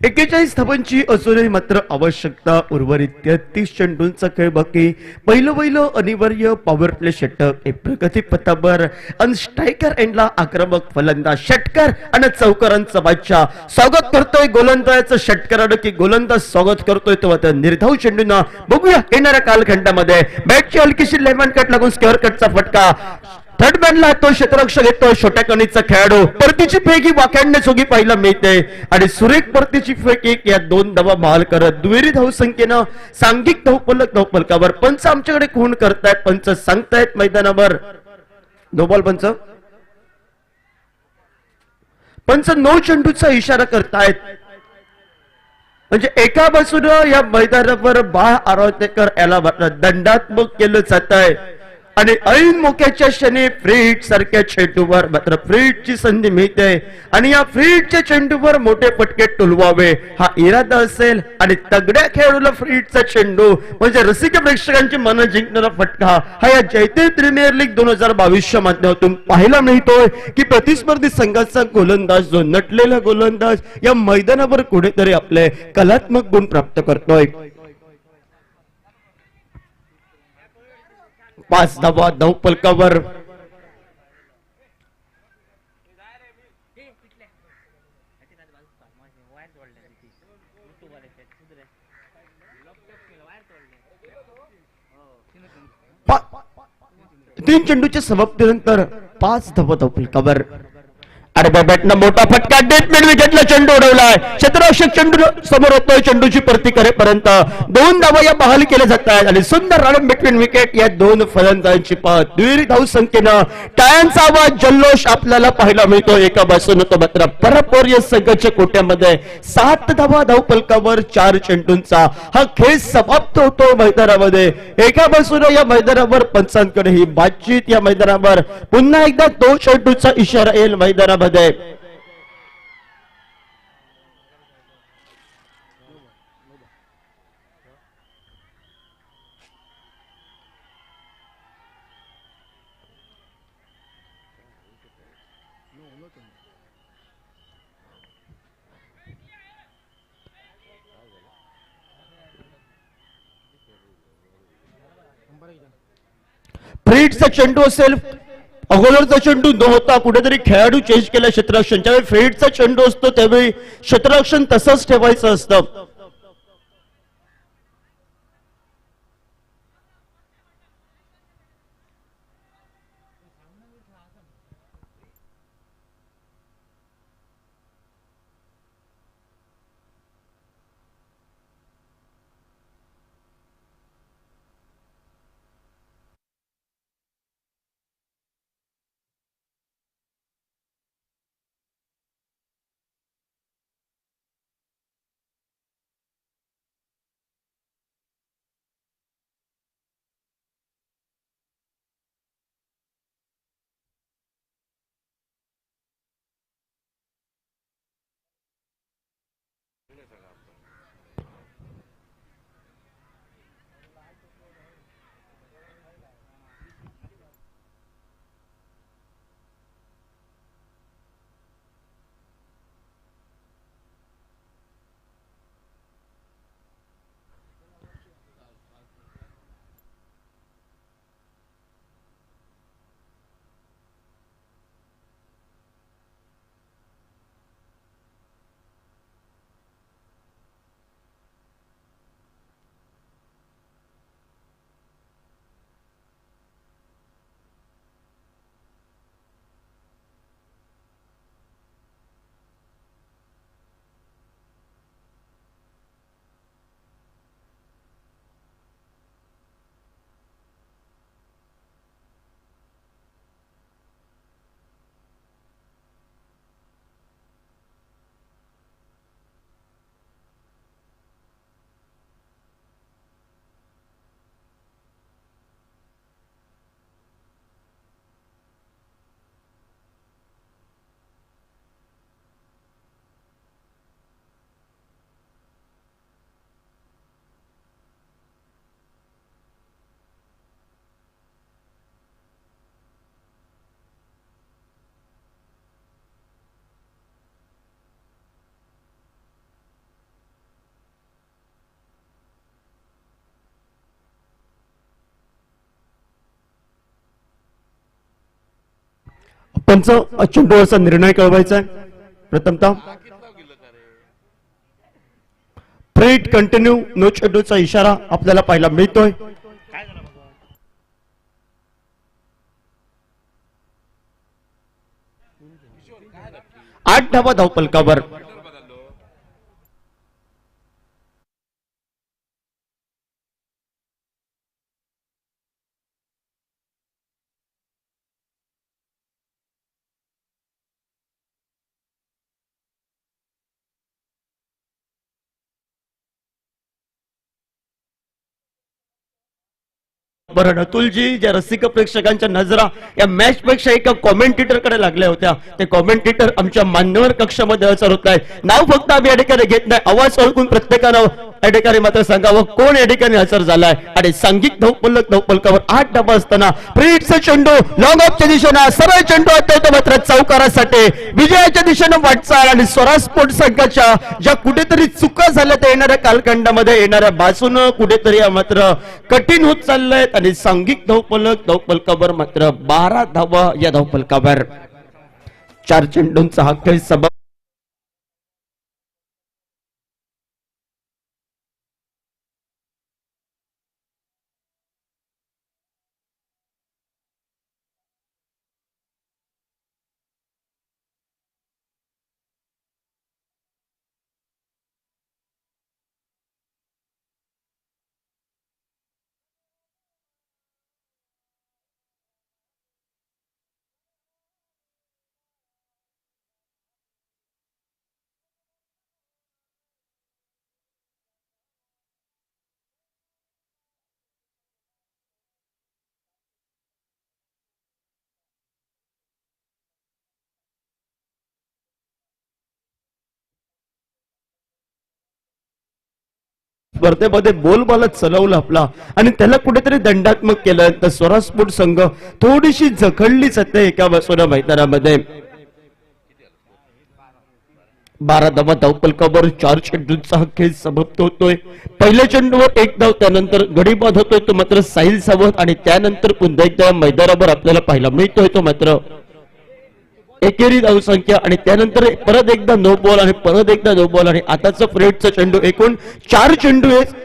41 धावांची अजूनही मात्र आवश्यकता उर्वरित 33 चेंडूंचा खेळ बाकी पहिलं अनिवार्य पॉवर प्ले षटक प्रगती पथावर आणि स्ट्रायकर एंडला आक्रमक फलंदाज षटकर आणि चौकारांचा बादशाह स्वागत करतोय गोलंदाजाचं षटकरानं की गोलंदाज स्वागत करतोय तेव्हा त्या निर्धाव चेंडूंना बघूया येणाऱ्या कालखंडामध्ये बॅटची हलकीशी लेमन कट लागून स्क्वेअर कटचा फटका थर्ड मॅनला तो क्षेत्ररक्षक येतो छोट्या कणीचा खेळाडू परतीची फेक ही वाक्यांनी चोगी पाहायला मिळते आणि सुरेख परतीची फेक एक या 2 धावा बहाल करत दुहेरी धावसंख्येनं सांघिक धावफलकावर पंच आमच्याकडे खून करतायत पंच सांगतायत मैदानावर नो बॉल पंच 9 चेंडूचा इशारा करतायत म्हणजे एका बाजूनं या मैदानावर बाळ आरोतेकर याला दंडात्मक केलं जात आहे आणि ऐन मोक्याच्या क्षणी फ्रीट सारख्या चेंडूवर मात्र फ्रीटची संधी मिळते आणि या फ्रीटच्या चेंडूवर मोठे फटके टुलवावे हा इरादा असेल आणि तगड्या खेळाडूला फ्रीटचा चेंडू म्हणजे रसिक प्रेक्षकांची मन जिंकणारा फटका हा या जयदेव प्रीमियर लीग 2022 माध्यमातून पाहायला मिळतोय की प्रतिस्पर्धी संघाचा गोलंदाज जो नटलेला गोलंदाज या मैदानावर कुठेतरी आपले कलात्मक गुण प्राप्त करतोय 5 धावा धावफलकावर तीन चेंडूच्या समाप्तीनंतर 5 धावा धावफलकावर अरे बॅटनं मोठा फटका डेट मिड विकेटला चेंडू उडवलाय क्षेत्ररक्षक चेंडू समोर होतोय चेंडूची परती करेपर्यंत 2 धावा या बहाल केल्या जात आहेत आणि सुंदर रन बिटवीन विकेट या 2 फलंदाजांची पात दुहेरी धावसंख्येनं टाळ्यांचा आवाज जल्लोष आपल्याला पाहायला मिळतो एका बाजूने तो मात्र परपौर्य संघाच्या कोट्यामध्ये 7 धावा धावफलकावर 4 चेंडूंचा हा खेळ समाप्त होतो मैदानामध्ये एका बाजूने या मैदानावर पंचांकडे ही बातचीत या मैदानावर पुन्हा एकदा 2 चेंडूचा इशारा येईल मैदानामध्ये फ्रीटचा चेंडू असेल अगोदरचा चेंडू न होता कुठेतरी खेळाडू चेंज केला क्षेत्ररक्षण ज्यावेळी फ्रीटचा चेंडू असतो त्यावेळी क्षेत्ररक्षण तसंच ठेवायचं असतं पंच चेंडूवरचा निर्णय कळवायचा आहे. प्रथमतः फ्रेट कंटिन्यू नो चेंडूचा इशारा आपल्याला पाहायला मिळतोय. आठ धावा धावफलकावर. बरं अतुलजी, ज्या रसिक प्रेक्षकांच्या नजरा या मॅच पेक्षा एका कॉमेंटेटर कडे लागल्या होत्या, ते कॉमेंटेटर आमच्या मान्यवर कक्षामध्ये हजर होत आहे. नाव फक्त आम्ही या ठिकाणी घेत नाही, आवाज ओळखून प्रत्येकानं या ठिकाणी मात्र सांगावं कोण या ठिकाणी हजर झालाय. आणि सांघिक धावफलकावर 8 धावा असताना फ्रीटचा चेंडू लॉंग ऑफच्या दिशेनं सरळ चेंडू आता मात्र चौकारासाठी विजयाच्या दिशेनं वाटचाल. आणि स्वराज स्पोर्ट संघाच्या ज्या कुठेतरी चुका झाल्या त्या येणाऱ्या कालखंडामध्ये येणाऱ्या बाजूनं कुठेतरी मात्र कठीण होत चाललंय. आणि सांघिक धावफलकावर मात्र 12 धावा या धावफलकावर. 4 चेंडूंचा हा खेळ सबब स्पर्धेमध्ये बोलबाला चलवलं आपला आणि त्याला कुठेतरी दंडात्मक केलं. तर स्वराज स्पोर्ट संघ थोडीशी जखडली जाते एका बाजूला मैदानामध्ये. 12 धावा धावफलकावर 4 चेंडूंचा हा खेळ समाप्त होतोय. पहिल्या चेंडूवर 1 धाव, त्यानंतर गडी बाद होतोय तो मात्र साहिल सावंत. आणि त्यानंतर पुन्हा एकदा मैदानावर आपल्याला पाहायला मिळतोय तो मात्र एकेरी धावसंख्या. आणि त्यानंतर परत एकदा नो बॉल आणि परत एकदा नो बॉल. आणि आताचा फ्रेटचा चेंडू एकूण 4 चेंडू आहेत.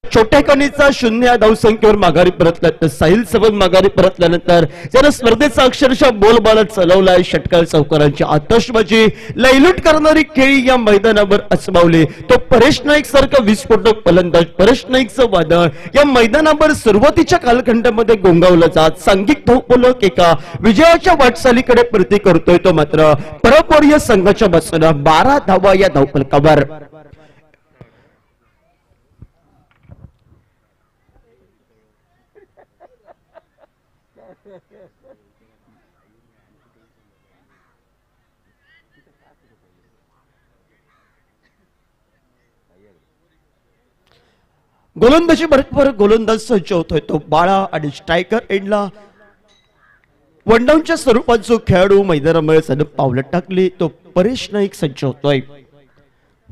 छोट्या कणीचा 0 या धावसंख्येवर माघारी परतला. तर साहिल सबंध माघारी परतल्यानंतर ज्यानं स्पर्धेचा अक्षरशः बोलबाला चालवलाय. षटकार चौकारांची आतषबाजी लयलूट करणारी खेळी या मैदानावर आजमावली. तो परेश नाईक सारखा विस्फोटक फलंदाज, परेश नाईकचं वादळ या मैदानावर सुरुवातीच्या कालखंडामध्ये गोंगावलं जात सांघिक धावफलक एका विजयाच्या वाटचालीकडे प्रती करतोय तो मात्र परपोरिय संघाच्या बाजूनं 12 धावा या धावफलकावर. गोलंदाजी बरोबर गोलंदाज सज्ज होतोय तो बाळा. आणि स्ट्रायकर एंडला वनडाऊनच्या स्वरूपात जो खेळाडू मैदानामध्ये पावलं टाकली तो परेश नाईक सज्ज होतोय.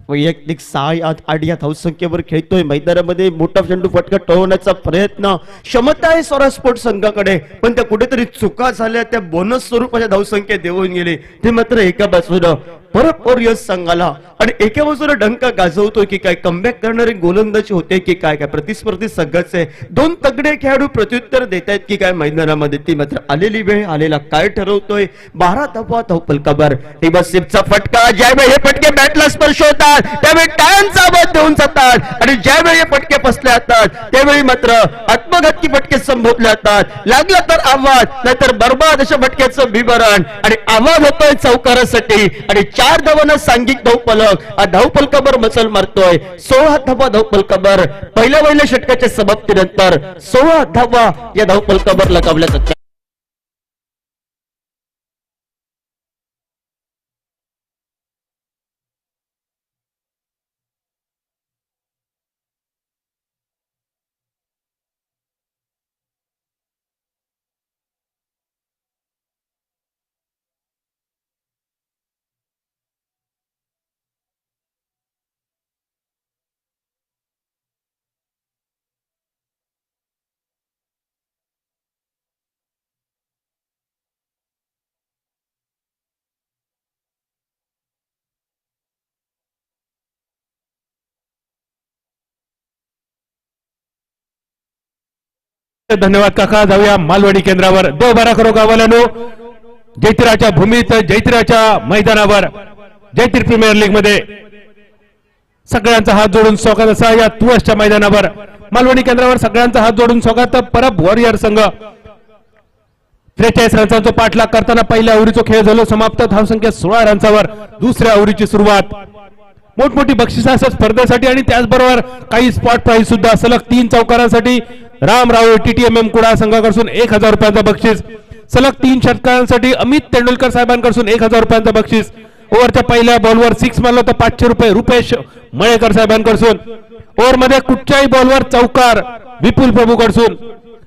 वैयक्तिक 6-8 या धावसंख्येवर खेळतोय मैदानामध्ये. मोठा चेंडू फटका टळवण्याचा प्रयत्न क्षमता आहे स्वराज स्पोर्ट संघाकडे, पण त्या कुठेतरी चुका झाल्या. त्या बोनस स्वरूपाच्या धावसंख्या देऊन गेले ते मात्र एका बाजूनं परत वॉरियर्स संघाला आणि एका बाजूला डंका गाजवतोय की काय, कमबॅक करणारे गोलंदाजी होते की काय, काय प्रतिस्पर्धी संघाचे दोन तगडे खेळाडू प्रत्युत्तर देत आहेत की काय मैदानामध्ये, ती मात्र आलेली वेळ आलेला काय ठरवतोय. 12 धावा धावपल कबर टिबसिपचा फटका, ज्यावेळी हे फटके बॅटला स्पर्श होतात त्यावेळी टाळ्यांचा आवाज देऊन जातात आणि ज्यावेळी हे फटके फसले जातात त्यावेळी मात्र आत्मघातकी फटके संबोधले जातात. लागला तर आवाज नाहीतर बर्बाद अशा फटक्याचं विवरण आणि आवाज होतोय चौकारासाठी आणि 4 धावांना सांघिक धावफलक, हा धावफलकावर मचल मारतोय. 16 धावा धावफलकावर पहिल्या षटकाच्या समाप्तीनंतर 16 धावा या धावफलकावर लगावल्या जातात. धन्यवाद काका. जाऊया मालवणी केंद्रावर. दो बारा करो गावालानो, जैतिराच्या भूमीत, जैतिराच्या मैदानावर, जैतिर प्रीमियर लीग मध्ये सगळ्यांचा हात जोडून स्वागत असा या तुळसच्या मैदानावर मालवणी केंद्रावर सगळ्यांचा हात जोडून स्वागत. परब वॉरियर संघ 43 रनचा पाठलाग करताना पहिल्या ओव्हरीचा खेळ झालो समाप्त. धावसंख्या 16 रनवर दुसऱ्या ओव्हरीची सुरुवात. मोठमोठी बक्षिसं असतात स्पर्धेसाठी आणि त्याचबरोबर काही स्पॉट प्राइस सुद्धा. सलग 3 चौकारांसाठी राम राव टीटीएमएम कुडा संघाकडून 1000 रुपयांचा बक्षीस. सलग 3 षटकांसाठी अमित तेंडुलकर साहेबांकडून 1000 रुपयांचा बक्षीस. ओव्हरच्या पहिल्या बॉलवर 6 मारलं तर 500 रुपये रुपेश मळेकर साहेबांकडून. ओव्हर मध्ये कुठच्याही बॉलवर चौकार विपुल प्रभूकडून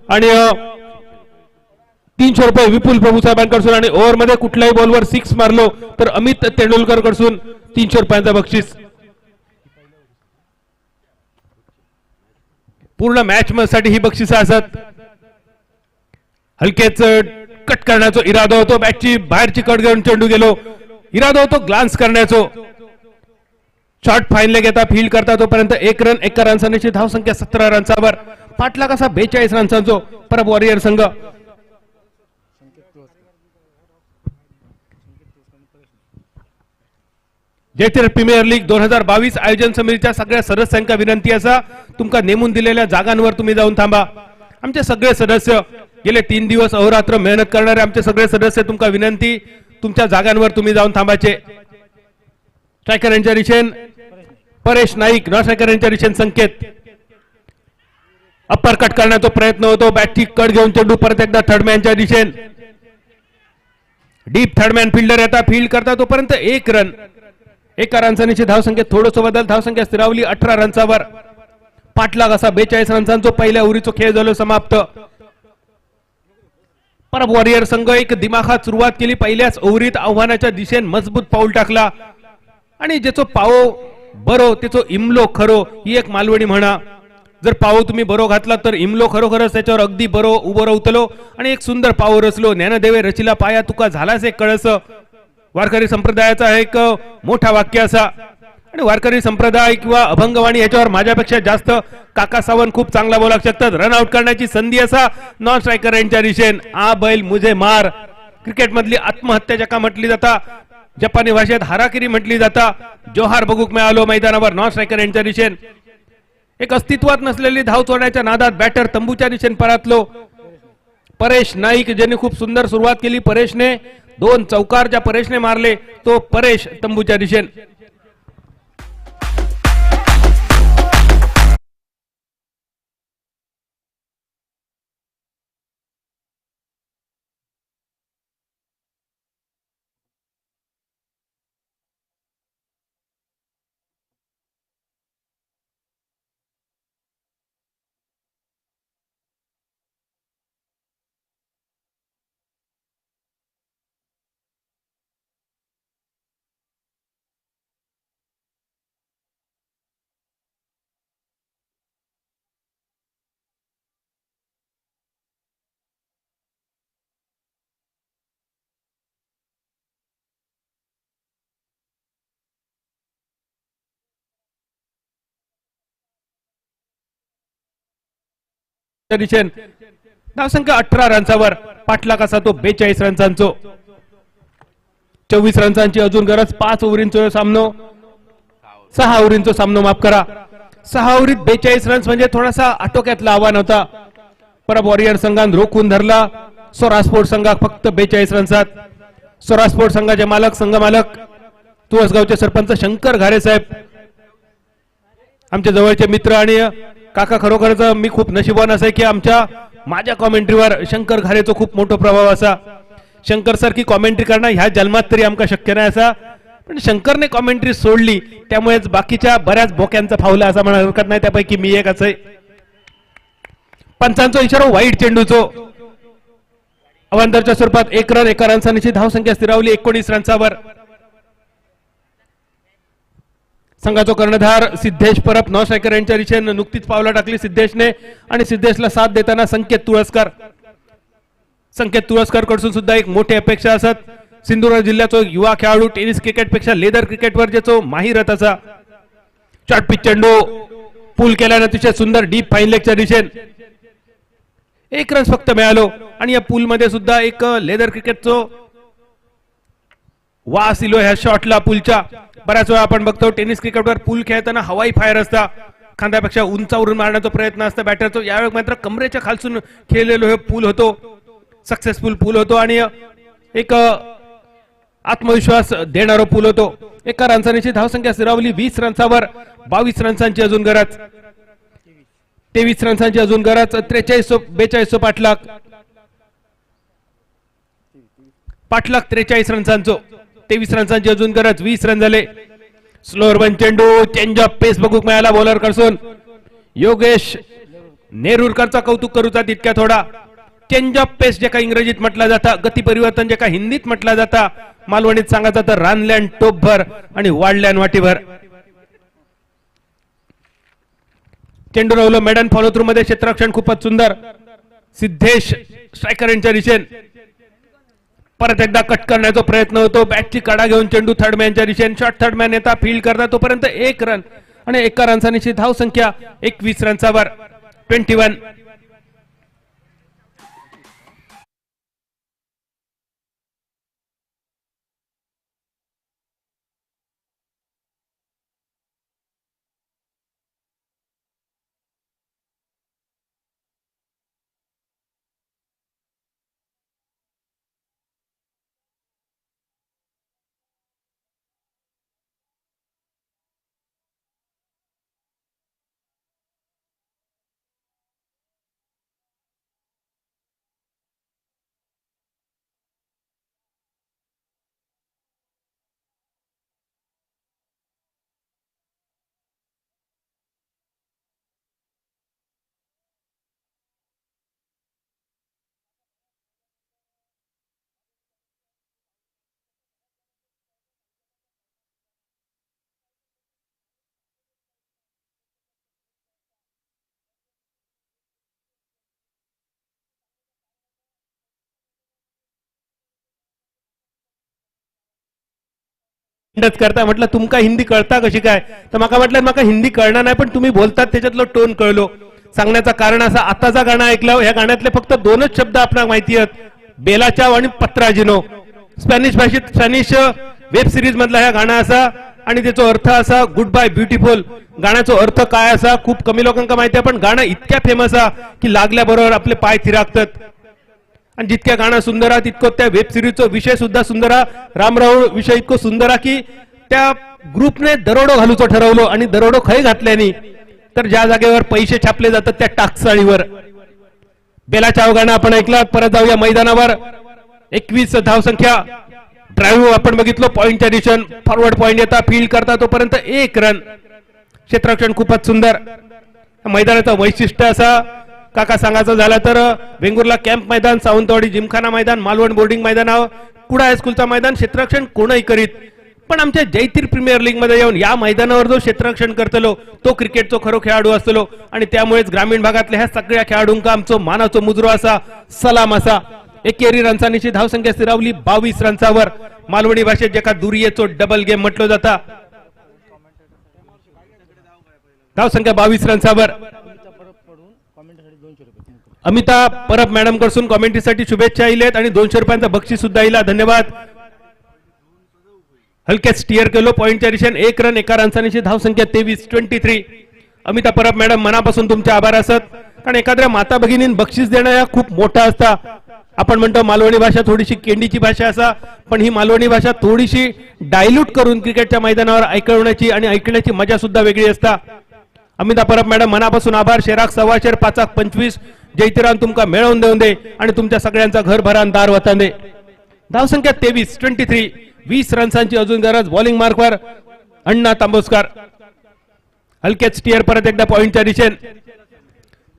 आणि 300 रुपये विपुल प्रभू साहेबांकडून. आणि ओव्हर मध्ये कुठल्याही बॉलवर 6 मारलो तर अमित तेंडुलकर कडून 300 रुपयांचा बक्षीस. पूर्ण मॅच साठी ही बक्षिसं असतात. हलकेच कट करण्याचा इरादा होतो, बॅटची बाहेरची कट घेऊन चेंडू गेलो, इरादा होतो ग्लान्स करण्याचा. शॉर्ट फाईन लेग येता फील्ड करता तोपर्यंत 1 रन 1 रनची धावसंख्या 17 रनवर. पाठलाग असा 42 रनचा परब वॉरियर संघ. जैतिर प्रीमियर लीग 2022 आयोजन समितीच्या सगळ्या सदस्यांना विनंती असा, तुमका नेमून दिलेल्या जागांवर तुम्ही जाऊन थांबा. आमचे सगळे सदस्य गेले 3 दिवस अहोरात्र मेहनत करणारे आमचे सगळे सदस्य, तुमका विनंती तुमच्या जागांवर तुम्ही जाऊन थांबायचे. स्ट्रायकर यांच्या दिशेन परेश नाईक, नॉन स्ट्रायकर यांच्या दिशेन संकेत. अप्पर कट करण्याचा प्रयत्न होतो, बॅटची कट घेऊन चेंडू परत एकदा थर्डमॅनच्या दिशेन. डीप थर्डमॅन फिल्डर येतात, फील्ड करता तोपर्यंत 1 रन 1 रनची धावसंख्या थोडस बदल, धावसंख्या स्थिरावली 18 रनवर. पाठलाग असा 42 रनचा पहिल्या ओव्हरीचा खेळ झालो समाप्त. परब वॉरियर संघ एक दिमाखात सुरुवात केली. पहिल्याच ओव्हरीत आव्हानाच्या दिशेने मजबूत पाऊल टाकला आणि ज्याचो पाओ बरो त्याचो इमलो खरो, ही एक मालवणी म्हणा. जर पाओ तुम्ही बरो घातला तर इमलो खरोखरच त्याच्यावर अगदी बरो उभं राहतलो आणि एक सुंदर पाओ रचलो. ज्ञानदेवे रचिला पाया तुका झालाच एक कळस, वारकरी संप्रदायाचा एक मोठा वाक्य असा. आणि वारकरी संप्रदाय किंवा अभंगवाणी याच्यावर माझ्यापेक्षा जास्त काका सावंत खूप चांगला बोलू शकतात. रन आउट करण्याची संधी असा नॉन स्ट्रायकर यांच्या दिशेन. आ बैल मुझे मार, क्रिकेट मधली आत्महत्या ज्याका म्हटली जाता, जपानी भाषेत हाराकिरी म्हटली जाता. जोहार बघूक मिळालो मैदानावर नॉन स्ट्रायकर यांच्या दिशेन. एक अस्तित्वात नसलेली धाव चोरण्याच्या नादात बॅटर तंबूच्या दिशेने परतलो. परेश नाईक ज्यांनी खूप सुंदर सुरुवात केली. परेशने 2 चौकार ज्या परेशने मारले तो परेश तंबूच्या दिशेने. दिशेन धावसंख्या 18 रन्सावर पाटलाक असा तो 42 रन्सांचो 24 रन्सांची अजून गरज 5 ओव्हरींचो सामनो 6 ओव्हरींचो सामनो माफ करा 6 ओव्हरीत 42 रन्स म्हणजे थोडासा आटोक्यातला आव्हान होता परत वॉरियर संघान रोखून धरला स्वरा स्पोर्ट संघाक फक्त 42 रन्सात स्वरा स्पोर्ट संघाचे मालक संघ मालक तुळसगावचे सरपंच शंकर घारे साहेब आमच्या जवळचे मित्र आणि काका खरोखरच मी खूप नशिबवान असे की माझ्या कॉमेंट्रीवर शंकर घारेचा खूप मोठा प्रभाव असा शंकर सारखी कॉमेंट्री करणं ह्या जन्मात तरी आमका शक्य नाही असा पण शंकरने कॉमेंट्री सोडली त्यामुळेच बाकीच्या बऱ्याच बोक्यांचा फावला असा म्हणा हरकत नाही त्यापैकी मी एक असे पंचांचा इशारा वाईट चेंडूचो अवांतरच्या स्वरूपात 1 रन 1 रनसांची धावसंख्या स्थिरावली 19 रन्सावर संघाचा कर्णधार सिद्धेश परब नॉन स्ट्रायकर यांच्या दिशेने नुकतीच पावलं टाकली सिद्धेशने आणि सिद्धेशला साथ देताना संकेत तुळसकर कडून सुद्धा एक मोठी अपेक्षा असत सिंधुदुर्ग जिल्ह्याचा युवा खेळाडू टेनिस क्रिकेट पेक्षा लेदर क्रिकेटवर ज्याचो माहिरत असा शॉर्ट पिच चेंडू पूल केल्याने अतिशय सुंदर डीप फाईन लेगच्या दिशेने 1 रन फक्त मिळालो आणि या पूल मध्ये सुद्धा एक लेदर क्रिकेटचो वास इलो ह्या शॉटला पूलच्या बऱ्याच वेळा आपण बघतो टेनिस क्रिकेटवर पूल खेळताना हवाई फायर असता खांद्यापेक्षा उंचावरून मारण्याचा प्रयत्न असता बॅटरचा यावेळी मात्र कमरेच्या खालसून खेळलेलो हे पूल होतो सक्सेसफुल पूल होतो आणि एक आत्मविश्वास देणारा पूल होतो 1 रनसांची धावसंख्या स्थिरावली 20 रन्सावर 22 रन्सांची अजून गरज 23 रन्सांची अजून गरज 42 पाटलाक 43 रन्सांचो 23 रन्सांची अजून गरज 20 रन झाले स्लोअर वन चेंडू चेंज ऑफ पेस बघूक मिळाला बॉलर कडसून योगेश नेरुरकरचा कौतुक करूचा तितक्या थोडा चेंज ऑफ पेस जे काही इंग्रजीत म्हटला जाता गती परिवर्तन जे काही हिंदीत म्हटला जाता मालवणीत सांगायचं तर रानलँड टोपभर आणि वाढलँड वाटीभर चेंडू राहुल मेडन फॉलो थ्रू मध्ये क्षेत्ररक्षण खूपच सुंदर सिद्धेश स्ट्रायकर यांच्या दिशेने परत एकदा कट करण्याचा प्रयत्न होतो बॅटची कडा घेऊन चेंडू थर्ड मॅनच्या दिशेने शॉर्ट थर्ड मॅन येता फील्ड करता तोपर्यंत 1 रन आणि 1 रनसांची धावसंख्या 21 रन्सावर 21 करता म्हटलं तुमका हिंदी कळता कशी काय तर माका म्हटलं माका हिंदी कळणार नाही पण तुम्ही बोलतात त्याच्यातलं टोन कळलो सांगण्याचं कारण असं आताचा गाणं ऐकलं ह्या गाण्यातले फक्त 2च शब्द आपल्याला माहिती आहेत बेला चाव आणि पत्राजिनो स्पॅनिश भाषेत स्पॅनिश वेब सिरीज मधला ह्या गाणं असा आणि त्याचा अर्थ असा गुड बाय ब्युटिफुल गाण्याचा अर्थ काय असा खूप कमी लोकांना माहिती आहे पण गाणं इतक्या फेमस आहे की लागल्याबरोबर आपले पाय थिरागतात आणि जितक्या गाणं सुंदर आहे तितकं त्या वेब सिरीजचा विषय सुद्धा सुंदर आहे रामराव विषय इतकं सुंदर आहे की त्या ग्रुपने दरोडो घालूचं ठरवलं आणि दरोडो खय घातल्याने तर ज्या जागेवर पैसे छापले जातात त्या टाकसाळीवर बेलाचाव गाणं आपण ऐकलं परत जाऊया मैदानावर 21 धावसंख्या ड्राईव्ह आपण बघितलं पॉइंटच्या दिशेन फॉरवर्ड पॉइंट येता फील्ड करता तोपर्यंत 1 रन क्षेत्ररक्षण खूपच सुंदर मैदानाचं वैशिष्ट्य असा काका सांगायचं झालं तर वेंगुर्ला कॅम्प मैदान सावंतवाडी जिमखाना मैदान मालवण बोर्डिंग मैदान कुडा हायस्कूलचा मैदान क्षेत्ररक्षण कोणही करीत पण आमच्या जयतीर प्रीमियर लीग मध्ये येऊन या मैदानावर जो क्षेत्ररक्षण करतलो तो क्रिकेटचो खरो खेळाडू असतलो आणि त्यामुळेच ग्रामीण भागातल्या ह्या सगळ्या खेळाडूंका आमचो मानाचो मुजरो असा सलाम असा 1 रनसांची धावसंख्या स्थिरावली 22 रन्सावर मालवणी भाषेत जेका दुरियेचो डबल गेम म्हटलो जाता धावसंख्या 22 रन्सावर अमिता परब मॅडम कडून कॉमेंट्रीसाठी शुभेच्छा आलेत आणि 200 रुपयांचा बक्षीस सुद्धा आला. धन्यवाद. हलक्यात स्टिअर केलो पॉइंटच्या दिशेने 1 रन एका रनसानीची धावसंख्या 23-23. अमिता परब मॅडम मनापासून तुमचे आभार असत, कारण एखाद्या माता भगिनीन बक्षीस देणं या खूप मोठा असता. आपण म्हणतो मालवणी भाषा थोडीशी केंडीची भाषा असा, पण ही मालवणी भाषा थोडीशी डायल्यूट करून क्रिकेटच्या मैदानावर ऐकवण्याची आणि ऐकण्याची मजा सुद्धा वेगळी असता. अमिता परब मॅडम मनापासून आभार. शेराक 1.25 5 25 जैतिरान तुमका मिळवून देऊन दे आणि तुमच्या सगळ्यांचा घर भरान दार वतान दे. धावसंख्या 23-23. 20 रन्सांची अजून गरज. बॉलिंग मार्कवर अण्णा तांबोस्कर. हलकेच स्टिअर परत एकदा पॉइंटच्या दिशेने.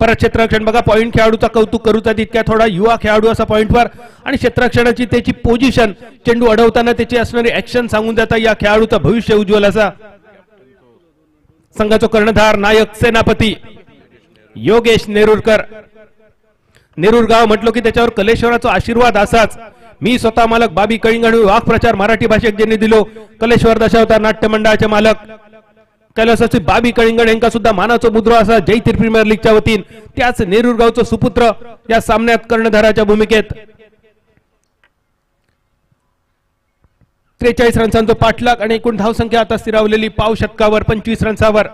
परत क्षेत्ररक्षण बघा. पॉइंट खेळाडूचा कौतुक करूचा तितक्या थोडा युवा खेळाडू असा पॉइंटवर आणि क्षेत्ररक्षणाची त्याची पोझिशन, चेंडू अडवताना त्याची असणारी ऍक्शन सांगून जाता या खेळाडूचं भविष्य उज्ज्वल असा. संघाचा कर्णधार नायक सेनापती योगेश नेरुरकर. नेरूर गाव म्हटलो की त्याच्यावर कलेश्वराचा आशीर्वाद असाच. मी स्वतः मालक बाबी कळिंग आणि वाक्प्रचार मराठी भाषेक ज्यांनी दिलो. कलेश्वर दशावतार नाट्य मंडळाचे मालक कैलासाची बाबी कळिंगण यांना सुद्धा मानाचा मुद्रा असा जयतीर प्रीमियर लीगच्या वतीन. त्याच नेरूर गावचा सुपुत्र या सामन्यात कर्णधाराच्या भूमिकेत. 43 रन्सांचा पाठलाग आणि एकूण धावसंख्या आता स्थिरावलेली पाव शतकावर 25 रन्सावर.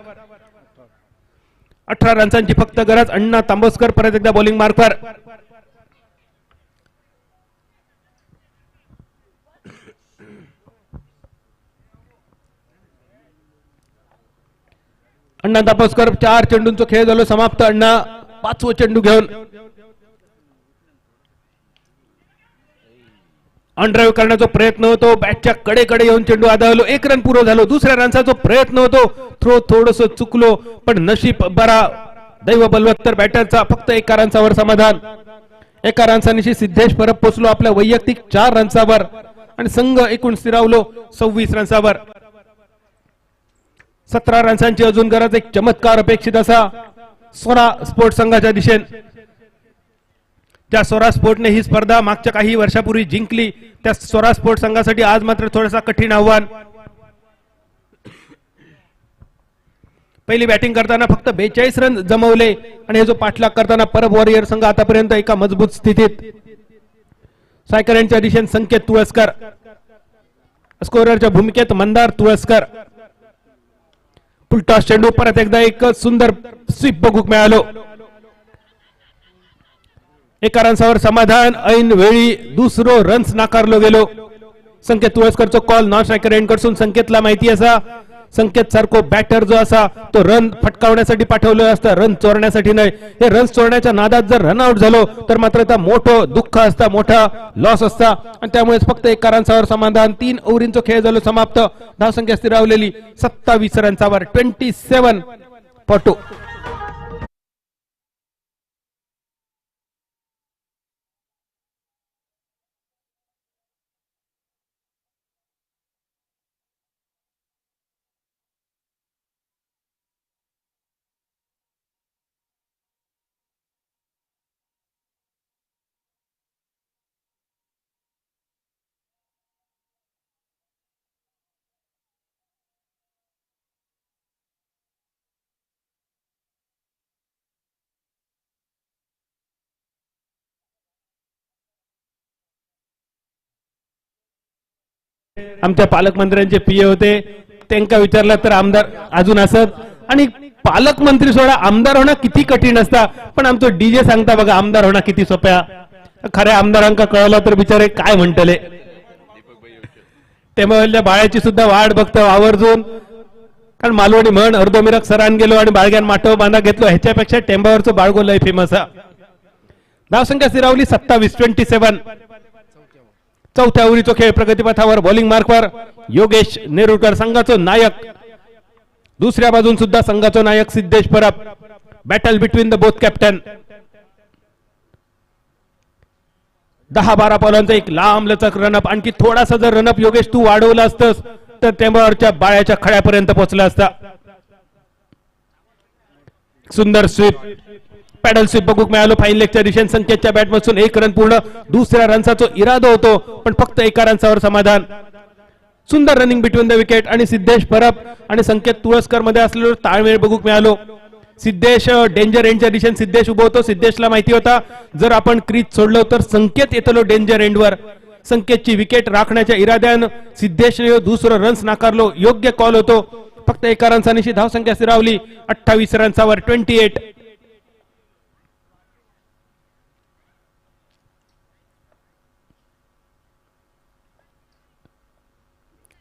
18 रन्सांची फक्त गरज. अण्णा तांबोस्कर परत एकदा बॉलिंग मार्कवर. अण्णा तांबोस्कर 4 चेंडूंचा खेळ झालो समाप्त. अण्णा 5वा चेंडू घेऊन ऑन ड्राईव्ह करण्याचा प्रयत्न होतो. बॅटच्या कडेकडे येऊन चेंडू आदळलो. 1 रन पुरो झालो. दुसऱ्या रनचा प्रयत्न होतो. थ्रो थोडस चुकलो, पण नशीब बरा. दैव बलवत्तर बॅटरचा फक्त 1 रनसावर समाधान. 1 रनसानीशी सिद्धेश परब पोचलो आपल्या वैयक्तिक 4 रनसावर आणि संघ एकूण स्थिरावलो 26 रनसावर. 17 रन्सांची अजून गरज. एक चमत्कार अपेक्षित असा स्वरा स्पोर्ट संघाच्या दिशेने. त्या स्वरा स्पोर्टने ही स्पर्धा मागच्या काही वर्षापूर्वी जिंकली. त्या स्वरा स्पोर्ट संघासाठी आज मात्र थोडासा कठीण आव्हान. पहिली बॅटिंग करताना फक्त 42 रन जमवले आणि हे जो पाठलाग करताना परब वॉरियर संघ आतापर्यंत एका मजबूत स्थितीत. सायकरांच्या दिशेने संकेत तुळसकर. स्कोररच्या भूमिकेत मंदार तुळसकर. फुलटॉस चेंडू. परत एकदा एक सुंदर स्वीप बघूक मिळालो. 1 रनसावर समाधान. ऐन वेळी दुसरो रन्स नाकारलो गेलो. संकेत तुळसकरचा कॉल नॉन स्ट्रायकर एंड कडून संकेतला माहिती असा. संकेत सारखो बॅटर जो असा तो रन फटकावण्यासाठी पाठवलं असतं, रन चोरण्यासाठी नाही. हे रन चोरण्याच्या नादात जर रनआउट झालो तर मात्र त्या मोठं दुःख असता, मोठा लॉस असता आणि त्यामुळेच फक्त 1 रनसावर समाधान. 3 ओव्हरींचा खेळ झालो समाप्त. धावसंख्या स्थिरावलेली 27 रनसावर 27-2. आमच्या पालकमंत्र्यांचे पीए होते, त्यांना विचारलं तर आमदार अजून असत. आणि पालकमंत्री सोडा आमदार होणं किती कठीण असता, पण आमचं डीजे सांगता बघा आमदार होणं किती सोप्या. खऱ्या आमदारांका कळलं तर बिचारे काय म्हणतले. टेंबावल्या बाळ्याची सुद्धा वाट बघतो आवर्जून, कारण मालवणी म्हण अर्धोमिरक सरान गेलो आणि बाळग्यान माटव बांधा घेतलो. ह्याच्यापेक्षा टेंबावरचं बाळगो लय फेमस आहे. धावसंख्या स्थिरावली 27-27. चौथ्या ओव्हरीचा खेळ प्रगतीपथावर. बॉलिंग मार्कवर योगेश नेरुरकर संघाचा नायक. दुसऱ्या बाजून सुद्धा संघाचा नायक Siddhesh Parab. Battle between the both captain. 10-12 बॉलांचा एक लांब लचक रनअप. आणखी थोडासा जर रनअप योगेश तू वाढवला असतस तर टेंबावरच्या बाळ्याच्या खड्यापर्यंत पोहोचला असता. सुंदर स्वीप, पॅडल स्वीप बघूक मिळालो फाईन लेगच्या दिशेने. संकेतच्या बॅटमधून 1 रन पूर्ण. दुसऱ्या रनचा इरादा होतो पण फक्त 1 रनसावर समाधान. सुंदर रनिंग बिटवीन द विकेट आणि सिद्धेश परब आणि संकेत तुळसकर मध्ये असलेलो ताळमेळ बघूक मिळालो. सिद्धेश डेंजर एंडच्या दिशेने सिद्धेश उभं होतो. सिद्धेशला माहिती होता जर आपण क्रीज सोडलो तर संकेत येतलो डेंजर एंडवर. संकेतची विकेट राखण्याच्या इराद्यानं सिद्धेशने दुसरं रन्स नाकारलो. योग्य कॉल होतो. फक्त एका रन्सानीशी धावसंख्या स्थिरावली 28 रन्सावर 28.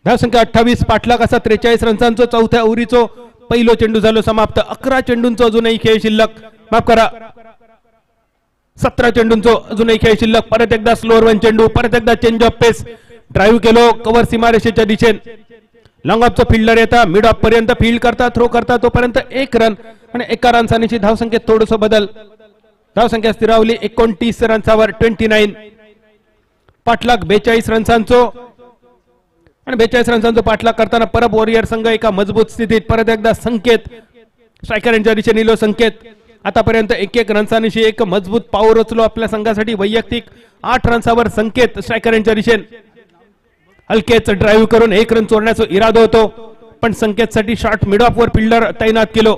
धावसंख्या 28. पाठलाग असा 43 रन्सांचो. चौथ्या ओव्हरीचो पहिलो चेंडू झालो समाप्त. 11 चेंडूंचो अजूनही खेळ शिल्लक. माफ करा 17 चेंडूंचो अजूनही खेळ शिल्लक. परत एकदा स्लोअर वन चेंडू. परत एकदा चेंज ऑफ पेस. ड्राईव्ह केलो कव्हर सीमारेषेच्या दिशेने. लॉंग ऑफचा फिल्डर येता मिड ऑफ पर्यंत फील्ड करता थ्रो करता तोपर्यंत 1 रन आणि एका रनसानीची धावसंख्येत थोडस बदल. धावसंख्या स्थिरावली 29 रन्सावर 29. पाठलाग 42 रन्सांचो आणि 42 रन्सांचो पाठलाग करताना परब वॉरियर संघ एका मजबूत स्थितीत. परत एकदा संकेत स्ट्रायकर यांच्या दिशेने निलो. संकेत आतापर्यंत 1-1 रन्सांनीशी एक मजबूत पाव रचलो आपल्या संघासाठी. वैयक्तिक 8 रन्सावर संकेत स्ट्रायकर यांच्या दिशेने. हलकेच ड्राईव्ह करून 1 रन चोरण्याचा इरादा होतो पण संकेतसाठी शॉर्ट मिड ऑफ वर फिल्डर तैनात केलो.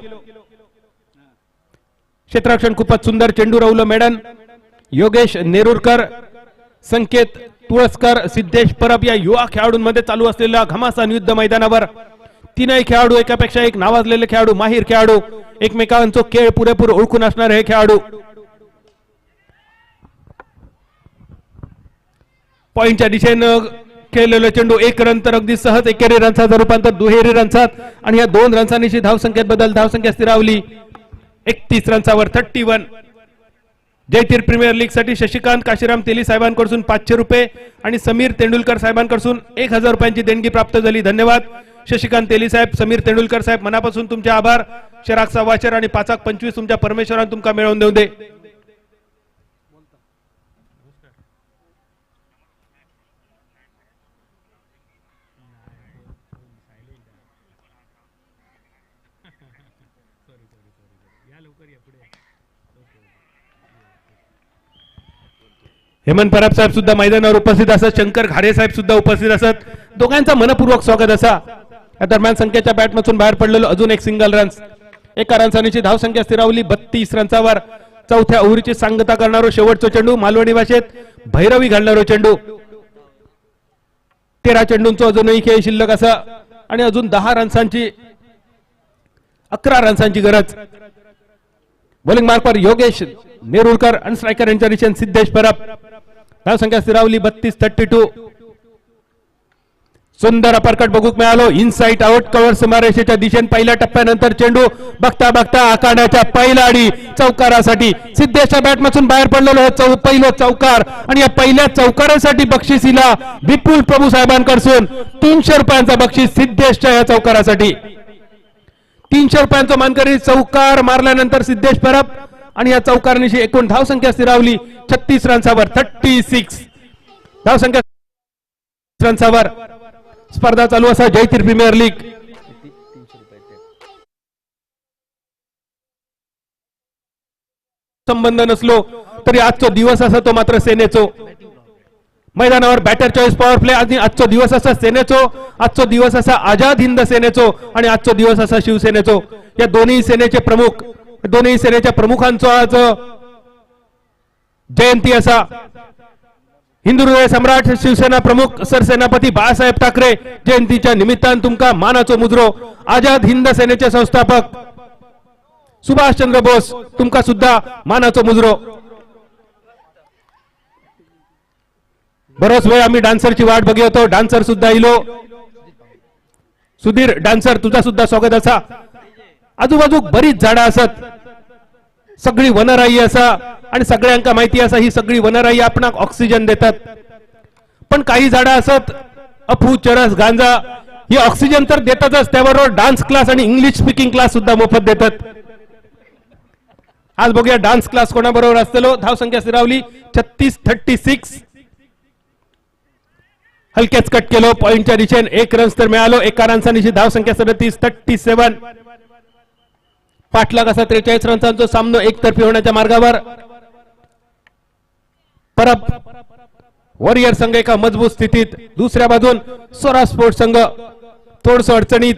क्षेत्ररक्षण खूपच सुंदर. चेंडू राहुल मेडन, योगेश नेरुरकर, संकेत तुळसकर, सिद्धेश परब या युवा खेळाडूंमध्ये चालू असलेल्या घमासान युद्ध मैदानावर तीनही खेळाडू एकापेक्षा एक नावाजलेले खेळाडू, माहीर खेळाडू, एकमेकांचा खेळ पुरेपूर ओळखून असणारे हे खेळाडू. पॉइंटच्या दिशेनं खेळलेला चेंडू 1 रन तर अगदी सहज एकेरी रन्साचं रूपांतर दुहेरी रन्सात आणि या 2 रन्सांनीशी धावसंख्येत बदल. धावसंख्या स्थिरावली 31 रन्सावर 31. जयतीर प्रीमियर लीग साठी शशिकांत काशीराम तेली साहेबांकडून 500 रुपये आणि समीर तेंडुलकर साहेबांकडून 1000 रुपयांची देणगी प्राप्त झाली. धन्यवाद शशिकांत तेली साहेब, समीर तेंडुलकर साहेब, मनापासून तुमचे आभार. शराक सवाचर आणि 5-25 तुमच्या परमेश्वरान तुमका मिळवून देऊ दे. हेमंत परब साहेब सुद्धा मैदानावर उपस्थित असत. शंकर घारे साहेब सुद्धा उपस्थित असत. दोघांचा मनपूर्वक स्वागत असा. या दरम्यान संख्येच्या बॅटमधून बाहेर पडलेलो अजून एक सिंगल रन्स. एका रनसानीची धावसंख्या स्थिरावली 32 रन्सावर. चौथ्या ओव्हरीची सांगता करणारो शेवटचा चेंडू, मालवणी भाषेत भैरवी घालणारो चेंडू. 13 चेंडूंचो अजूनही खेळ शिल्लक असा आणि अजून 10 रन्सांची 11 रन्सांची गरज. बॉलिंग मार्क पर योगेश नेरुरकर आणि स्ट्रायकर यांच्या दिशेने सिद्धेश परब. धावसंख्या स्थिरावली 32-32. सुंदर अपरकट बघूक मिळालो. इनसाइड आउट कव्हर सीमारेषेच्या दिशेने पहिल्या टप्प्यानंतर चेंडू बघता बघता आखाड्याच्या पहिला आडी चौकारासाठी. सिद्धेशच्या बॅटमधून बाहेर पडलेलो पहिलं चौकार आणि या पहिल्या चौकारासाठी बक्षिसीला विपुल प्रभू साहेबांकडून 300 रुपयांचा बक्षीस सिद्धेशच्या या चौकारासाठी. 300 रुपयांचा मानकरी चौकार मारल्यानंतर सिद्धेश परब आणि या चौकारनिशी एकूण धावसंख्या स्थिरावली 36 रन्सावर 36. धावसंख्या रन्सावर. स्पर्धा चालू असा जयतीर प्रीमियर लीग. संबंध नसलो तरी आजचा दिवस असा तो मात्र सेनेचो. मैदानावर बॅटर चॉईस पॉवर प्ले. आजचा दिवस असा सेनेचो, आजचा दिवस असा आझाद हिंद सेनेचो आणि आजचा दिवस असा शिवसेनेचो. या दोन्ही सेनेचे प्रमुख, दोन्ही सेनेच्या प्रमुखांचा आज जयंती असा. हिंदू हृदय सम्राट शिवसेना प्रमुख सरसेनापती बाळासाहेब ठाकरे जयंतीच्या निमित्तान तुमका मानाचो मुजरो. आझाद हिंद सेनेचे संस्थापक सुभाषचंद्र बोस तुमका सुद्धा मानाचो मुजरो. बरोच वेळ आम्ही डान्सरची वाट बघत होतो. डान्सर सुद्धा इलो. सुधीर डान्सर तुझा सुद्धा स्वागत असा. आजूबाजू बरीच झाडा असत, सगळी वनराई असा आणि सगळ्यांका माहिती असा ही सगळी वनराई आपणाक ऑक्सिजन देतात. पण काही झाडा असत अफू, चरस, गांजा ही ऑक्सिजन तर देतातच, त्याबरोबर डान्स क्लास आणि इंग्लिश स्पीकिंग क्लास सुद्धा मोफत देतात. आज बघूया डान्स क्लास कोणाबरोबर असतो. धावसंख्या स्थिरावली 36-36. हलकेच कट केलो. पॉइंटच्या दिशेने 1 रन्स तर मिळालो. एका रनसानीची धावसंख्या 37-37. पाठलाग असा 43 रन्सांचा सामना एकतर्फी होण्याच्या मार्गावर. परब वॉरियर संघ एका मजबूत स्थितीत. दुसऱ्या बाजून स्वरा स्पोर्ट्स संघ थोडस अडचणीत.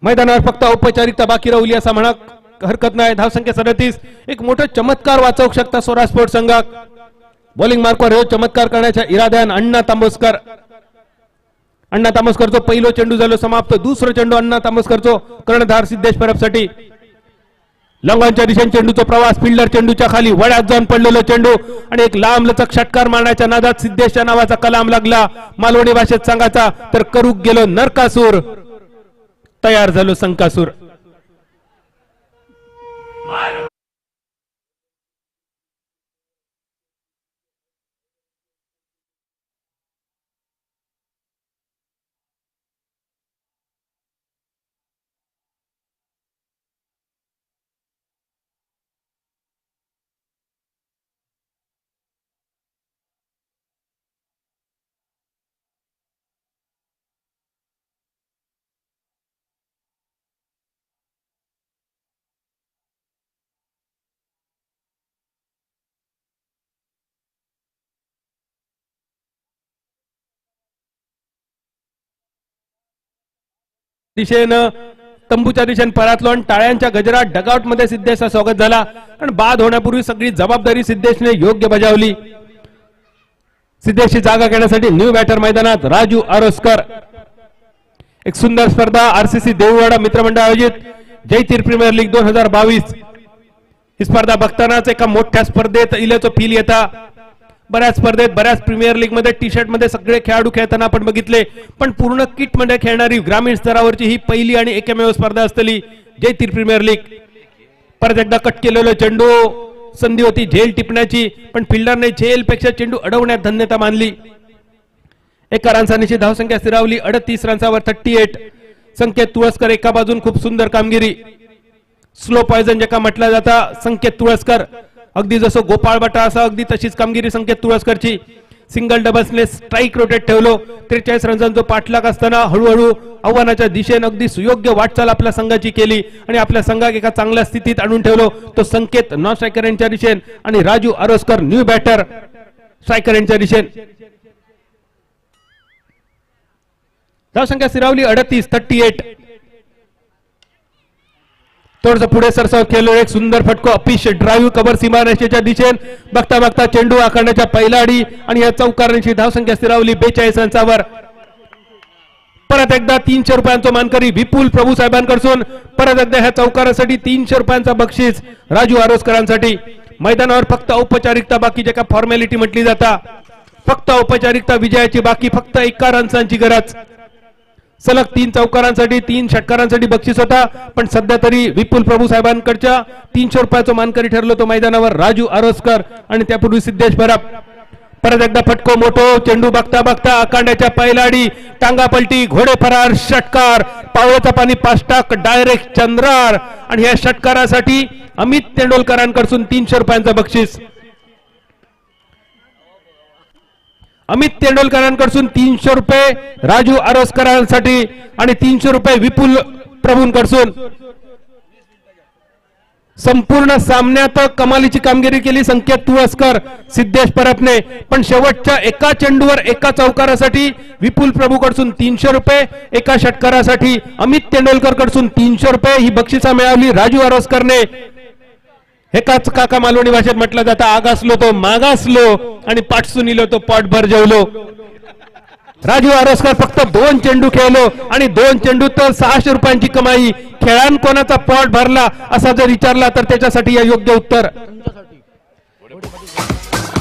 मैदानावर फक्त औपचारिकता बाकी राहिली असा म्हणा हरकत नाही. धावसंख्या 37. एक मोठा चमत्कार वाचवू शकता स्वराज स्पोर्ट्स संघात. बॉलिंग मार्कवर हे चमत्कार करण्याच्या इराद्यान अण्णा तांबोसकरचो पहिलो चेंडू झालो समाप्त. दुसरो चेंडू अण्णा तांबोसकरचो कर्णधार सिद्धेश परबसाठी. लंगांच्या दिशेने चेंडूचा प्रवास. फिल्डर चेंडूच्या खाली वड्यात जाऊन पडलेलो चेंडू आणि एक लांब लचक षटकार मारण्याच्या नादात सिद्धेशच्या नावाचा कलाम लागला. मालवणी भाषेत सांगायचा तर करूक गेलो नरकासूर, तयार झालो संकासूर. दिशेनं तंबूच्या दिशेने परतलो आणि टाळ्यांच्या गजरात डगआउट मध्ये सिद्धेशचं स्वागत झाला. आणि बाद होण्यापूर्वी सगळी जबाबदारी सिद्धेशने योग्य बजावली. सिद्धेशची जागा घेण्यासाठी न्यू बॅटर मैदानात राजू आरोस्कर. एक सुंदर स्पर्धा आरसीसी देऊळवाडा मित्रमंडळ आयोजित जयतीर प्रीमियर लीग 2022. ही स्पर्धा बघतानाच एका मोठ्या स्पर्धेत इल्याचं फील येता. बऱ्याच स्पर्धेत बऱ्याच प्रीमियर लीग मध्ये टी शर्ट मध्ये सगळे खेळाडू खेळताना आपण बघितले, पण पूर्ण किट मध्ये खेळणारी ग्रामीण स्तरावरची ही पहिली आणि एकमेव स्पर्धा असलेली जयतीर प्रीमियर लीग. परत एकदा कट केलेलं चेंडू. संधी होती झेल टिपण्याची, पण फिल्डरने झेल पेक्षा चेंडू अडवण्यात धन्यता मानली. एका रनसानीची धावसंख्या स्थिरावली 38 रन्सावर 38. संकेत तुळसकर एका बाजून खूप सुंदर कामगिरी. स्लो पॉइझन ज्याका म्हटलं जाता संकेत तुळसकर, अगदी जसं गोपाळ बटा असं अगदी तशीच कामगिरी संकेत तुळसकरची. सिंगल डबल्सने स्ट्राईक रोटेट ठेवलो. 43 रन्सांचा पाठलाग असताना हळूहळू आव्हानाच्या दिशेने अगदी सुयोग्य वाटचाल आपल्या संघाची केली आणि आपल्या संघात एका चांगल्या स्थितीत आणून ठेवलो. तो संकेत नॉन स्ट्रायकर यांच्या दिशेने आणि Raju Aroskar new batter striker यांच्या दिशेने. धावसंख्या स्थिरावली 38. थोडस पुढे सरसाव केलो. एक सुंदर फटको अपिश ड्राईव्ह कव्हर सीमारेषेच्या दिशेने. बघता बघता चेंडू आखण्याच्या पहिला अडी आणि या चौकारांची धावसंख्या स्थिरावली 42 रन्सावर. परत एकदा 300 रुपयांचा मानकरी विपुल प्रभू साहेबांकडून परत एकदा ह्या चौकारासाठी 300 रुपयांचा बक्षीस राजू आरोस्करांसाठी. मैदानावर फक्त औपचारिकता बाकी, जे का फॉर्मॅलिटी म्हटली जाता. फक्त औपचारिकता विजयाची बाकी, फक्त 1 रन्सांची गरज. सलग 3 चौकारांसाठी 3 षटकारांसाठी बक्षीस होता, पण सध्या तरी विपुल प्रभू साहेबांकडच्या 300 रुपयाचा मानकरी ठरलो तो मैदानावर राजू आरोस्कर आणि त्यापूर्वी सिद्धेश परब. परत एकदा फटको मोठो चेंडू. बघता बघता आकांड्याच्या पहिलाडी टांगा पलटी घोडे फरार षटकार. पावळेचा पाणी 5 टाक डायरेक्ट चंद्रार आणि या षटकारासाठी अमित तेंडुलकरांकडून 300 रुपयांचा बक्षीस. अमित तेंडुलकरांकडून 300 रुपये राजू आरोस्करांसाठी आणि 300 रुपये विपुल प्रभूंकडून. संपूर्ण सामन्यात कमालीची कामगिरी केली संकेत तुळसकर सिद्धेश परबने, पण शेवटच्या एका चेंडूवर एका चौकारासाठी विपुल प्रभूकडून 300 रुपये, एका षटकारासाठी अमित तेंडुलकरकडून 300 रुपये ही बक्षिसा मिळवली राजू आरोस्करने. एकाच काका मालवणी भाषेत म्हटलं जातं, आगासलो तो मागासलो आणि पाठसून तो पोटभर जेवलो. राजू आरोस्कर फक्त 2 चेंडू खेळलो आणि 2 चेंडू तर 600 रुपयांची कमाई. खेळान कोणाचा पोट भरला असा जर विचारला तर त्याच्यासाठी या योग्य उत्तर.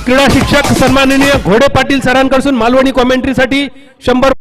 क्रीडा शिक्षक सन्माननीय घोडे पाटील सरांकडून मालवणी कॉमेंट्रीसाठी 100